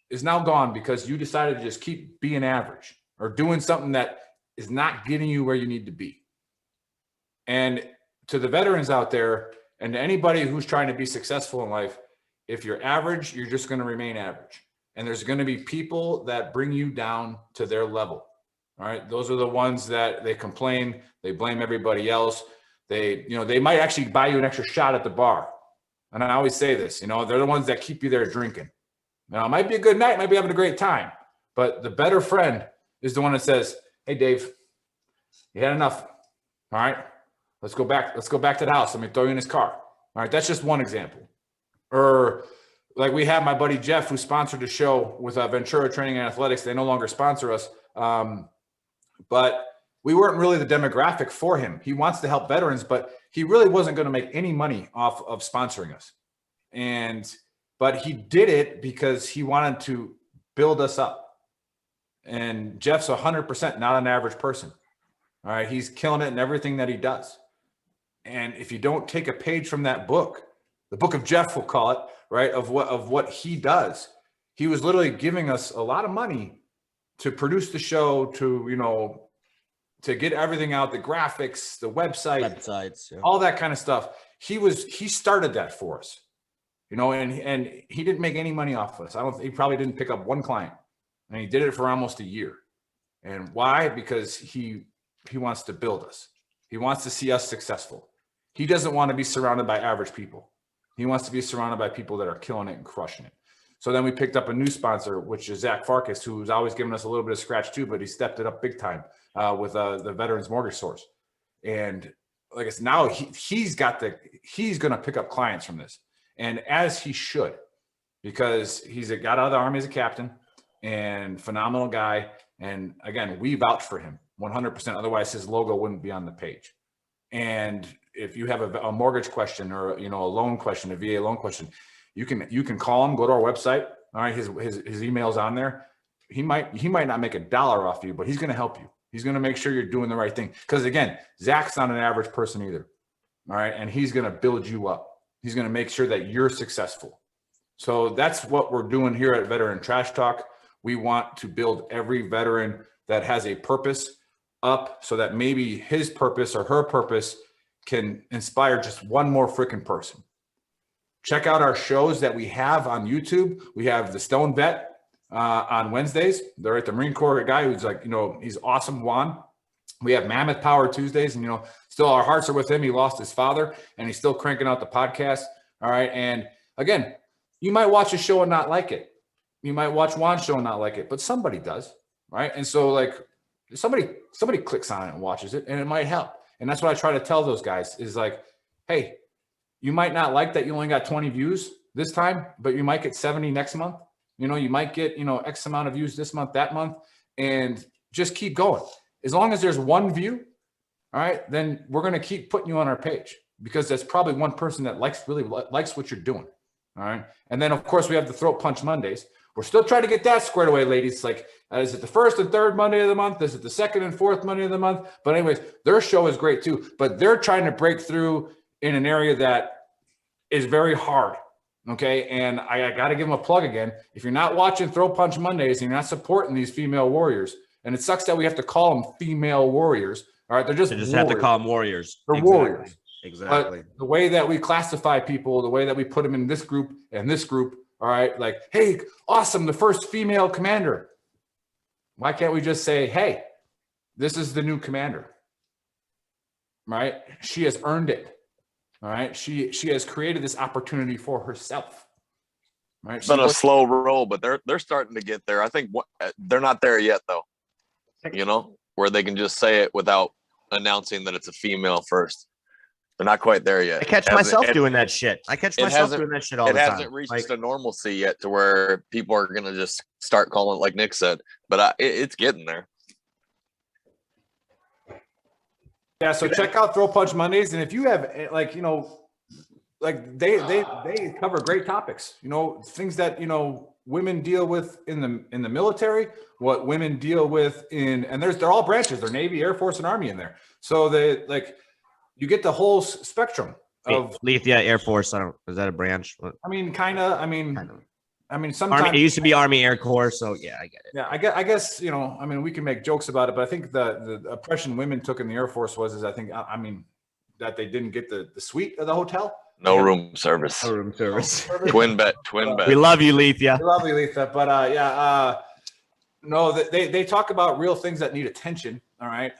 Speaker 11: is now gone because you decided to just keep being average or doing something that is not getting you where you need to be. And to the veterans out there and to anybody who's trying to be successful in life, if you're average, you're just going to remain average. And there's going to be people that bring you down to their level. All right. Those are the ones that they complain, they blame everybody else. They might actually buy you an extra shot at the bar. And I always say this, you know, they're the ones that keep you there drinking. Now, it might be a good night, might be having a great time, but the better friend is the one that says, hey, Dave, you had enough. All right, let's go back to the house. Let me throw you in his car. All right. That's just one example. Or like we have my buddy Jeff, who sponsored the show with Ventura Training and Athletics. They no longer sponsor us. But we weren't really the demographic for him. He wants to help veterans, but he really wasn't going to make any money off of sponsoring us. But he did it because he wanted to build us up. And Jeff's 100% not an average person. All right. He's killing it in everything that he does. And if you don't take a page from that book, the book of Jeff, we'll call it, right, of what he does, he was literally giving us a lot of money to produce the show, to get everything out, the graphics, the websites, yeah, all that kind of stuff. He started that for us, you know, and he didn't make any money off of us. He probably didn't pick up one client, and he did it for almost a year. And why? Because he wants to build us. He wants to see us successful. He doesn't want to be surrounded by average people. He wants to be surrounded by people that are killing it and crushing it. So then we picked up a new sponsor, which is Zach Farkas, who's always given us a little bit of scratch too, but he stepped it up big time with the Veterans Mortgage Source. And like I said, now he's going to pick up clients from this, and as he should, because he's got out of the Army as a captain and phenomenal guy. And again, we vouch for him 100%. Otherwise, his logo wouldn't be on the page. And if you have a mortgage question or, you know, a loan question, a VA loan question, you can call him, go to our website. All right. His email's on there. He might not make $1 off you, but he's going to help you. He's going to make sure you're doing the right thing. Because again, Zach's not an average person either. All right. And he's going to build you up. He's going to make sure that you're successful. So that's what we're doing here at Veteran Trash Talk. We want to build every veteran that has a purpose up so that maybe his purpose or her purpose can inspire just one more freaking person. Check out our shows that we have on YouTube. We have the Stone Vet on Wednesdays. They're at the Marine Corps guy who's like, you know, he's awesome, Juan. We have Mammoth Power Tuesdays, and still our hearts are with him. He lost his father, and he's still cranking out the podcast. All right, and again, you might watch a show and not like it. You might watch Juan's show and not like it, but somebody does, right? And so like somebody clicks on it and watches it, and it might help. And that's what I try to tell those guys is like, hey, you might not like that you only got 20 views this time, but you might get 70 next month. You might get, X amount of views this month, that month, and just keep going. As long as there's one view, all right, then we're going to keep putting you on our page because that's probably one person that really likes what you're doing. All right. And then, of course, we have the Throat Punch Mondays. We're still trying to get that squared away, ladies. Like, is it the first and third Monday of the month? Is it the second and fourth Monday of the month? But anyways, their show is great too. But they're trying to break through in an area that is very hard. Okay. And I got to give them a plug again. If you're not watching Throat Punch Mondays and you're not supporting these female warriors, and it sucks that we have to call them female warriors. All right. They just
Speaker 10: have to call them warriors.
Speaker 11: They're warriors.
Speaker 10: Exactly.
Speaker 11: But the way that we classify people, the way that we put them in this group and this group, all right, like, hey, awesome, the first female commander. Why can't we just say, hey, this is the new commander, right? She has earned it, all right? She has created this opportunity for herself, right?
Speaker 8: It's been a slow roll, but they're starting to get there. I think they're not there yet, though, where they can just say it without announcing that it's a female first. They're not quite there yet.
Speaker 10: I catch myself doing that shit. I catch myself doing that shit all the time.
Speaker 8: It hasn't reached a normalcy yet to where people are going to just start calling it like Nick said, but it's getting there.
Speaker 11: Yeah, so check out Throat Punch Mondays, and if you have they cover great topics, things that women deal with in the military, what women deal with and they're all branches. They're Navy, Air Force, and Army in there. So you get the whole spectrum of
Speaker 10: Lethia Air Force. Is that a branch?
Speaker 11: I mean, kind of. Sometimes
Speaker 10: Army, it used to be Army Air Corps. So yeah, I get it.
Speaker 11: Yeah, I guess we can make jokes about it, but I think the oppression women took in the Air Force that they didn't get the suite of the hotel.
Speaker 8: No room service.
Speaker 10: No room service.
Speaker 8: Twin bed.
Speaker 10: We love you, Lethia.
Speaker 11: We love you, Lethia. But no, they talk about real things that need attention. All right.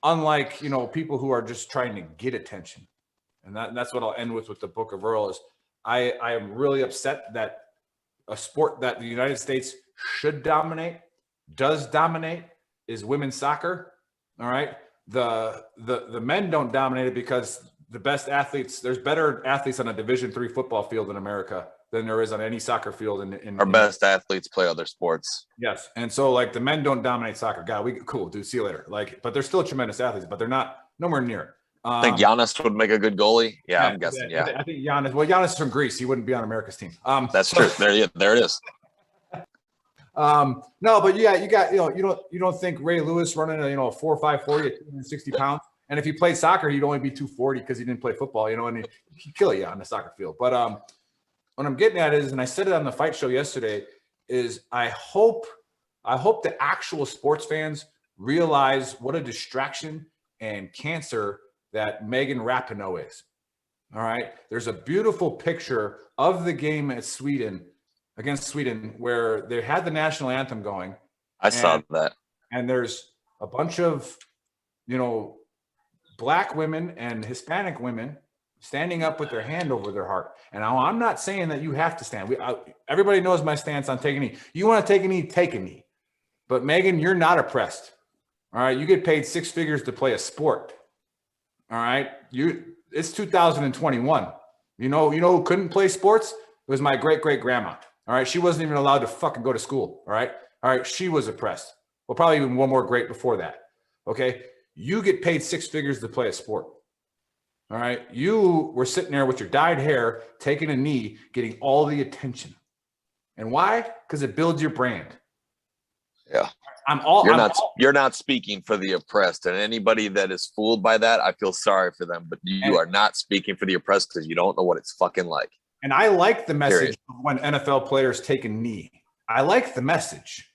Speaker 11: Unlike, people who are just trying to get attention. And that's what I'll end with the Book of Earl is I am really upset that a sport that the United States should dominate, does dominate, is women's soccer. All right. The men don't dominate it because the best athletes, there's better athletes on a Division III football field in America than there is on any soccer field.
Speaker 8: Our best athletes play other sports.
Speaker 11: Yes. And so the men don't dominate soccer. God, cool, dude. See you later. But they're still tremendous athletes, but they're not nowhere near.
Speaker 8: I think Giannis would make a good goalie. Yeah, I'm guessing. Yeah.
Speaker 11: I think Giannis is from Greece. He wouldn't be on America's team.
Speaker 8: That's true. There it is.
Speaker 11: No, but yeah, you got, you don't think Ray Lewis running a 4.5 40 at 260 pounds. And if he played soccer, he'd only be 240 because he didn't play football, and he'd kill you on the soccer field. But what I'm getting at is, and I said it on the fight show yesterday, is I hope the actual sports fans realize what a distraction and cancer that Megan Rapinoe is. All right. There's a beautiful picture of the game against Sweden where they had the national anthem going.
Speaker 8: I saw that.
Speaker 11: And there's a bunch of, Black women and Hispanic women standing up with their hand over their heart. And now I'm not saying that you have to stand. Everybody knows my stance on taking a knee. You want to take a knee, take a knee. But Megan, you're not oppressed. All right. You get paid 6 figures to play a sport. All right. It's 2021. You know who couldn't play sports? It was my great-great-grandma. All right. She wasn't even allowed to fucking go to school. All right. All right. She was oppressed. Well, probably even one more great before that. Okay. You get paid 6 figures to play a sport. All right. You were sitting there with your dyed hair, taking a knee, getting all the attention. And why? Because it builds your brand.
Speaker 8: Yeah. You're not speaking for the oppressed, and anybody that is fooled by that, I feel sorry for them, but you are not speaking for the oppressed because you don't know what it's fucking like.
Speaker 11: And I like the message when NFL players take a knee. I like the message.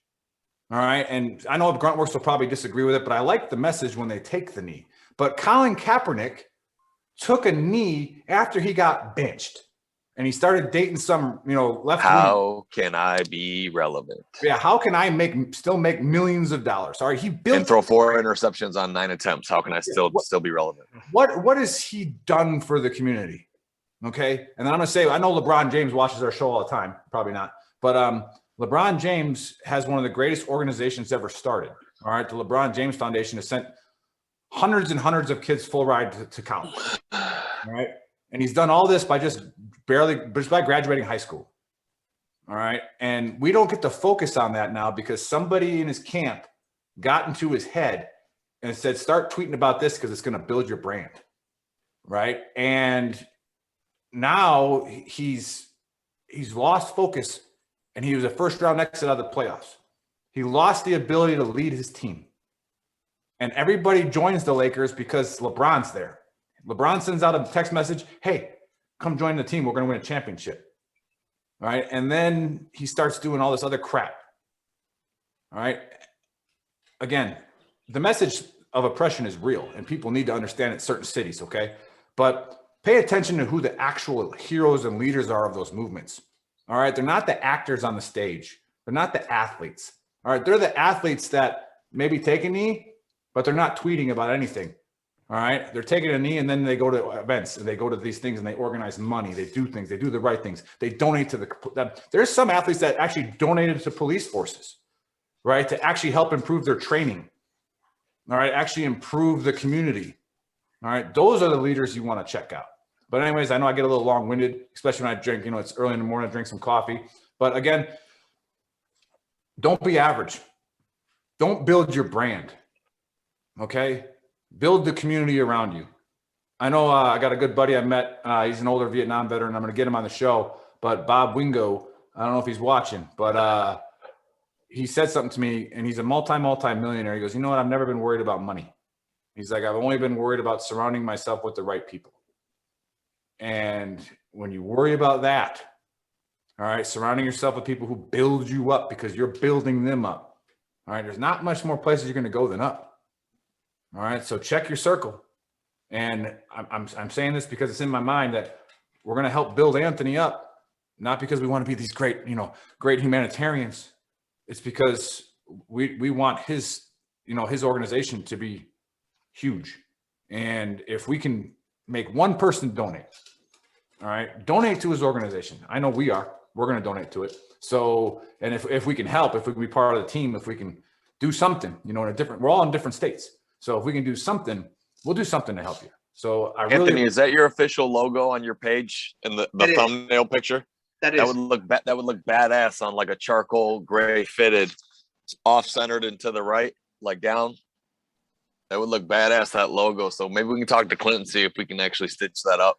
Speaker 11: All right. And I know Gruntworks will probably disagree with it, but I like the message when they take the knee. But Colin Kaepernick took a knee after he got benched. and he started dating some, left wing.
Speaker 8: How can I be relevant?
Speaker 11: Yeah, how can I still make millions of dollars? All right, he built
Speaker 8: And throw 4 interceptions on 9 attempts. How can I still be relevant?
Speaker 11: What has he done for the community? Okay, and I'm gonna say I know LeBron James watches our show all the time. Probably not, but LeBron James has one of the greatest organizations ever started. All right, the LeBron James Foundation has sent hundreds and hundreds of kids full ride to college. All right, and he's done all this by just by graduating high school. All right, and we don't get to focus on that now because somebody in his camp got into his head and said, "Start tweeting about this because it's going to build your brand." Right, and now he's lost focus, and he was a first round exit out of the playoffs. He lost the ability to lead his team. And everybody joins the Lakers because LeBron's there. LeBron sends out a text message, "Hey, come join the team. We're going to win a championship." All right. And then he starts doing all this other crap. All right. Again, the message of oppression is real, and people need to understand it in certain cities. Okay. But pay attention to who the actual heroes and leaders are of those movements. All right. They're not the actors on the stage. They're not the athletes. All right. They're the athletes that maybe take a knee, but they're not tweeting about anything. All right. They're taking a knee and then they go to events and they go to these things and they organize money. They do things. They do the right things. They donate to there's some athletes that actually donated to police forces, right? To actually help improve their training. All right. Actually improve the community. All right. Those are the leaders you want to check out. But anyways, I know I get a little long-winded, especially when I drink, it's early in the morning, I drink some coffee. But again, don't be average. Don't build your brand. Okay? Build the community around you. I know I got a good buddy I met. He's an older Vietnam veteran. I'm going to get him on the show. But Bob Wingo, I don't know if he's watching, but he said something to me, and he's a multi-millionaire. He goes, "You know what? I've never been worried about money." He's like, "I've only been worried about surrounding myself with the right people." And when you worry about that, all right, surrounding yourself with people who build you up because you're building them up. All right, there's not much more places you're going to go than up. All right, so check your circle. And I'm saying this because it's in my mind that we're going to help build Anthony up, not because we want to be these great humanitarians. It's because we want his organization to be huge. And if we can make one person donate, all right, donate to his organization. I know we're going to donate to it. So, and if we can help, if we can be part of the team, if we can do something, we're all in different states. So if we can do something, we'll do something to help you. So
Speaker 8: Anthony, is that your official logo on your page in the thumbnail picture?
Speaker 9: That is.
Speaker 8: That would look badass on like a charcoal gray fitted, off-centered and to the right, like down. That would look badass, that logo. So maybe we can talk to Clinton, see if we can actually stitch that up.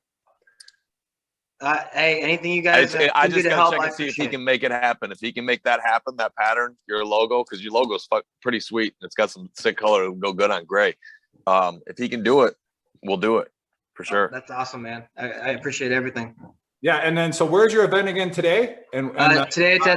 Speaker 9: Hey, anything you guys
Speaker 8: I
Speaker 9: can do
Speaker 8: just
Speaker 9: to
Speaker 8: gotta
Speaker 9: help,
Speaker 8: check
Speaker 9: I
Speaker 8: and see if he
Speaker 9: appreciate
Speaker 8: can make it happen. If he can make that happen, that pattern, your logo, because your logo's pretty sweet. It's got some sick color that will go good on gray. If he can do it, we'll do it for sure.
Speaker 9: That's awesome, man. I appreciate everything.
Speaker 11: Yeah, and then so where's your event again today? And
Speaker 9: today it's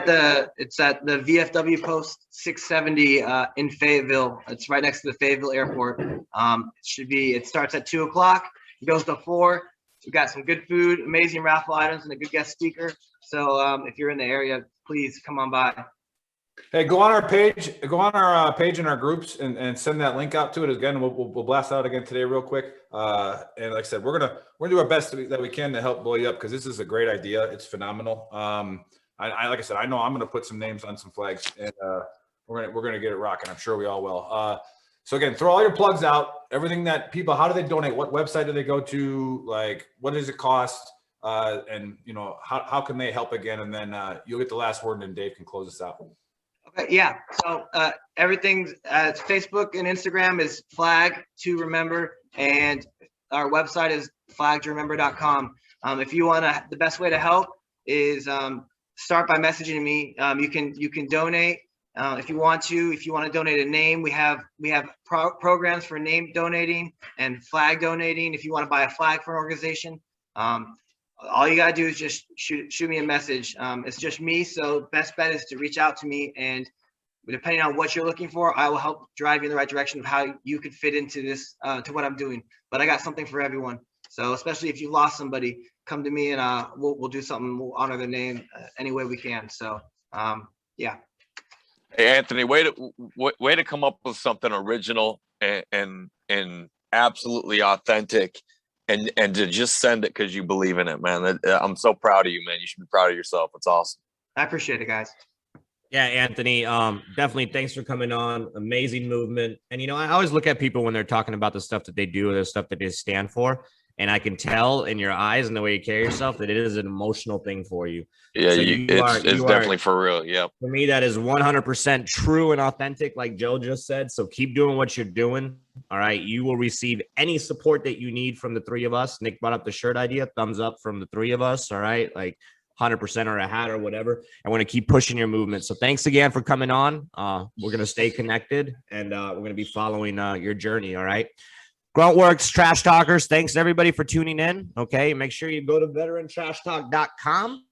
Speaker 9: at the VFW Post 670 in Fayetteville. It's right next to the Fayetteville Airport. It starts at 2:00. It goes to 4. We got some good food, amazing raffle items, and a good guest speaker. So if you're in the area, please come on by.
Speaker 11: Hey, go on our page in our groups and send that link out to it again. We'll blast out again today real quick. And like I said, we're gonna do our best that we can to help blow you up because this is a great idea. It's phenomenal. Like I said, I know I'm gonna put some names on some flags, and we're gonna get it rocking. I'm sure we all will. So again, throw all your plugs out. Everything that people, how do they donate? What website do they go to? Like, what does it cost? And how can they help again? And then you'll get the last word, and then Dave can close us out.
Speaker 9: Okay, yeah. So everything's Facebook and Instagram is Flag to Remember, and our website is flagtoremember.com. If you want to, the best way to help is start by messaging me. You can donate if you want to donate a name. We have programs for name donating and flag donating. If you want to buy a flag for an organization, all you gotta do is just shoot me a message. It's just me, so best bet is to reach out to me, and depending on what you're looking for, I will help drive you in the right direction of how you could fit into this, to what I'm doing. But I got something for everyone. So especially if you lost somebody, come to me and we'll do something. We'll honor their name any way we can. So yeah.
Speaker 8: Hey, Anthony, way to come up with something original and absolutely authentic, and to just send it because you believe in it, man. I'm so proud of you, man. You should be proud of yourself. It's awesome.
Speaker 9: I appreciate it, guys.
Speaker 10: Yeah, Anthony, definitely thanks for coming on. Amazing movement. And, I always look at people when they're talking about the stuff that they do or the stuff that they stand for. And I can tell in your eyes and the way you carry yourself that it is an emotional thing for you.
Speaker 8: Yeah,
Speaker 10: So
Speaker 8: it's definitely for real. Yep.
Speaker 10: For me, that is 100% true and authentic, like Joe just said. So keep doing what you're doing. All right. You will receive any support that you need from the three of us. Nick brought up the shirt idea. Thumbs up from the three of us. All right. Like 100% or a hat or whatever. I want to keep pushing your movement. So thanks again for coming on. We're going to stay connected and we're going to be following your journey. All right. Gruntworks, Trash Talkers, thanks everybody for tuning in. Okay, make sure you go to veterantrashtalk.com.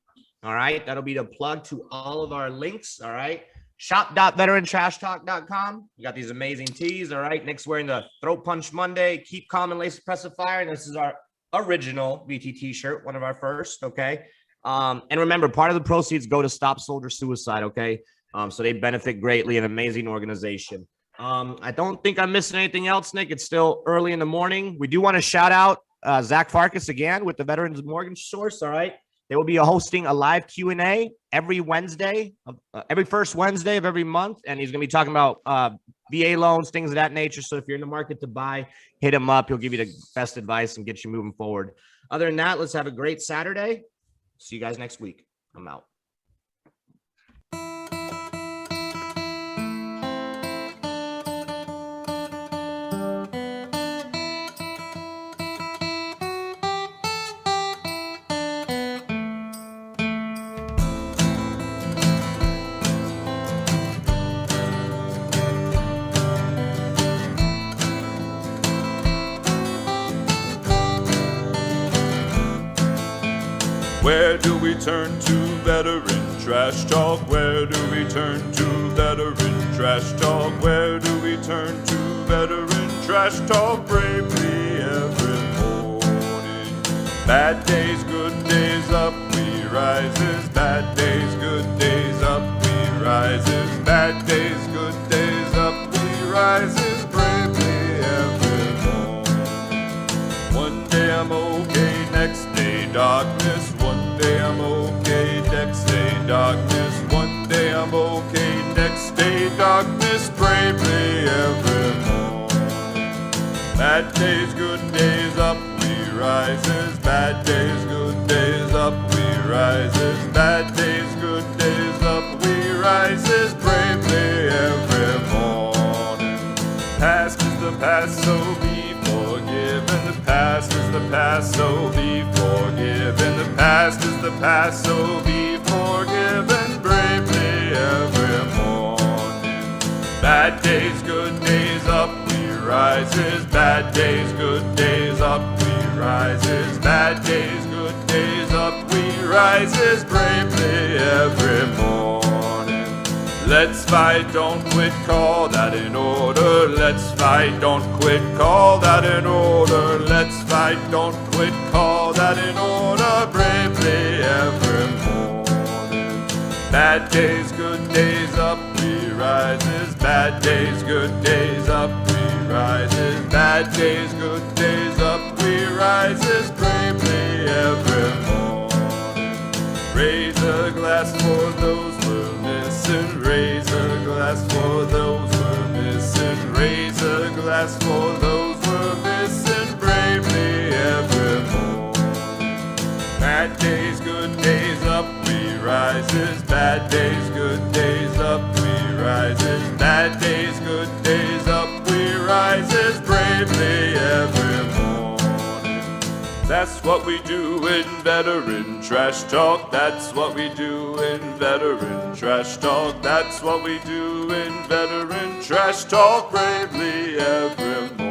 Speaker 10: All right, that'll be the plug to all of our links. All right, shop.veterantrashtalk.com. You got these amazing tees. All right, Nick's wearing the Throat Punch Monday, Keep Calm and Lace Suppressive Fire. And this is our original VT shirt, one of our first. Okay, and remember, part of the proceeds go to Stop Soldier Suicide. Okay, so they benefit greatly. An amazing organization. I don't think I'm missing anything else, Nick. It's still early in the morning. We do want to shout out Zach Farkas again with the Veterans Mortgage Source. All right. They will be hosting a live Q&A every Wednesday, every first Wednesday of every month. And he's going to be talking about VA loans, things of that nature. So if you're in the market to buy, hit him up. He'll give you the best advice and get you moving forward. Other than that, let's have a great Saturday. See you guys next week. I'm out.
Speaker 12: Where do we turn to, veteran trash talk? Where do we turn to, veteran trash talk? Where do we turn to, veteran trash talk? Bravely every morning. Bad days, good days, up we rises. Bad days, good days, up we rises. Bad days, good days, up we rises. Bravely every morning. One day I'm okay, next day darkness. One day I'm okay, next day darkness. One day I'm okay, next day darkness. Bravely every morning. Bad days, good days, up we rises. Bad days, good days, up we rises. Bad days, good days, up we rises. Bravely every morning. Past is the past, so be forgiven. The past is the past, so be forgiven. The past is the past, so be forgiven. Bravely every morning. Bad days, good days, up we rises. Bad days, good days, up we rises. Bad days, good days, up we rises. Bravely every morning. Let's fight, don't quit, call that in order. Let's fight, don't quit, call that in order. Let's fight, don't quit, call that in order. Bravely every morning. Bad days, good days, up we rises. Bad days, good days, up we rises. Bad days, good days, up we rises. Bravely every morning. Raise a glass for those we're missing. Raise a glass for those we're missing. Raise a glass for those we're missing. Bravely every morning. Bad days, good days, up we rises. Bad days, good days, up we rises. Bad days, good days, up we rises. Bravely every morning. That's what we do in Veteran Trash Talk. That's what we do in Veteran Trash Talk. That's what we do in Veteran Trash Talk. Bravely every morning.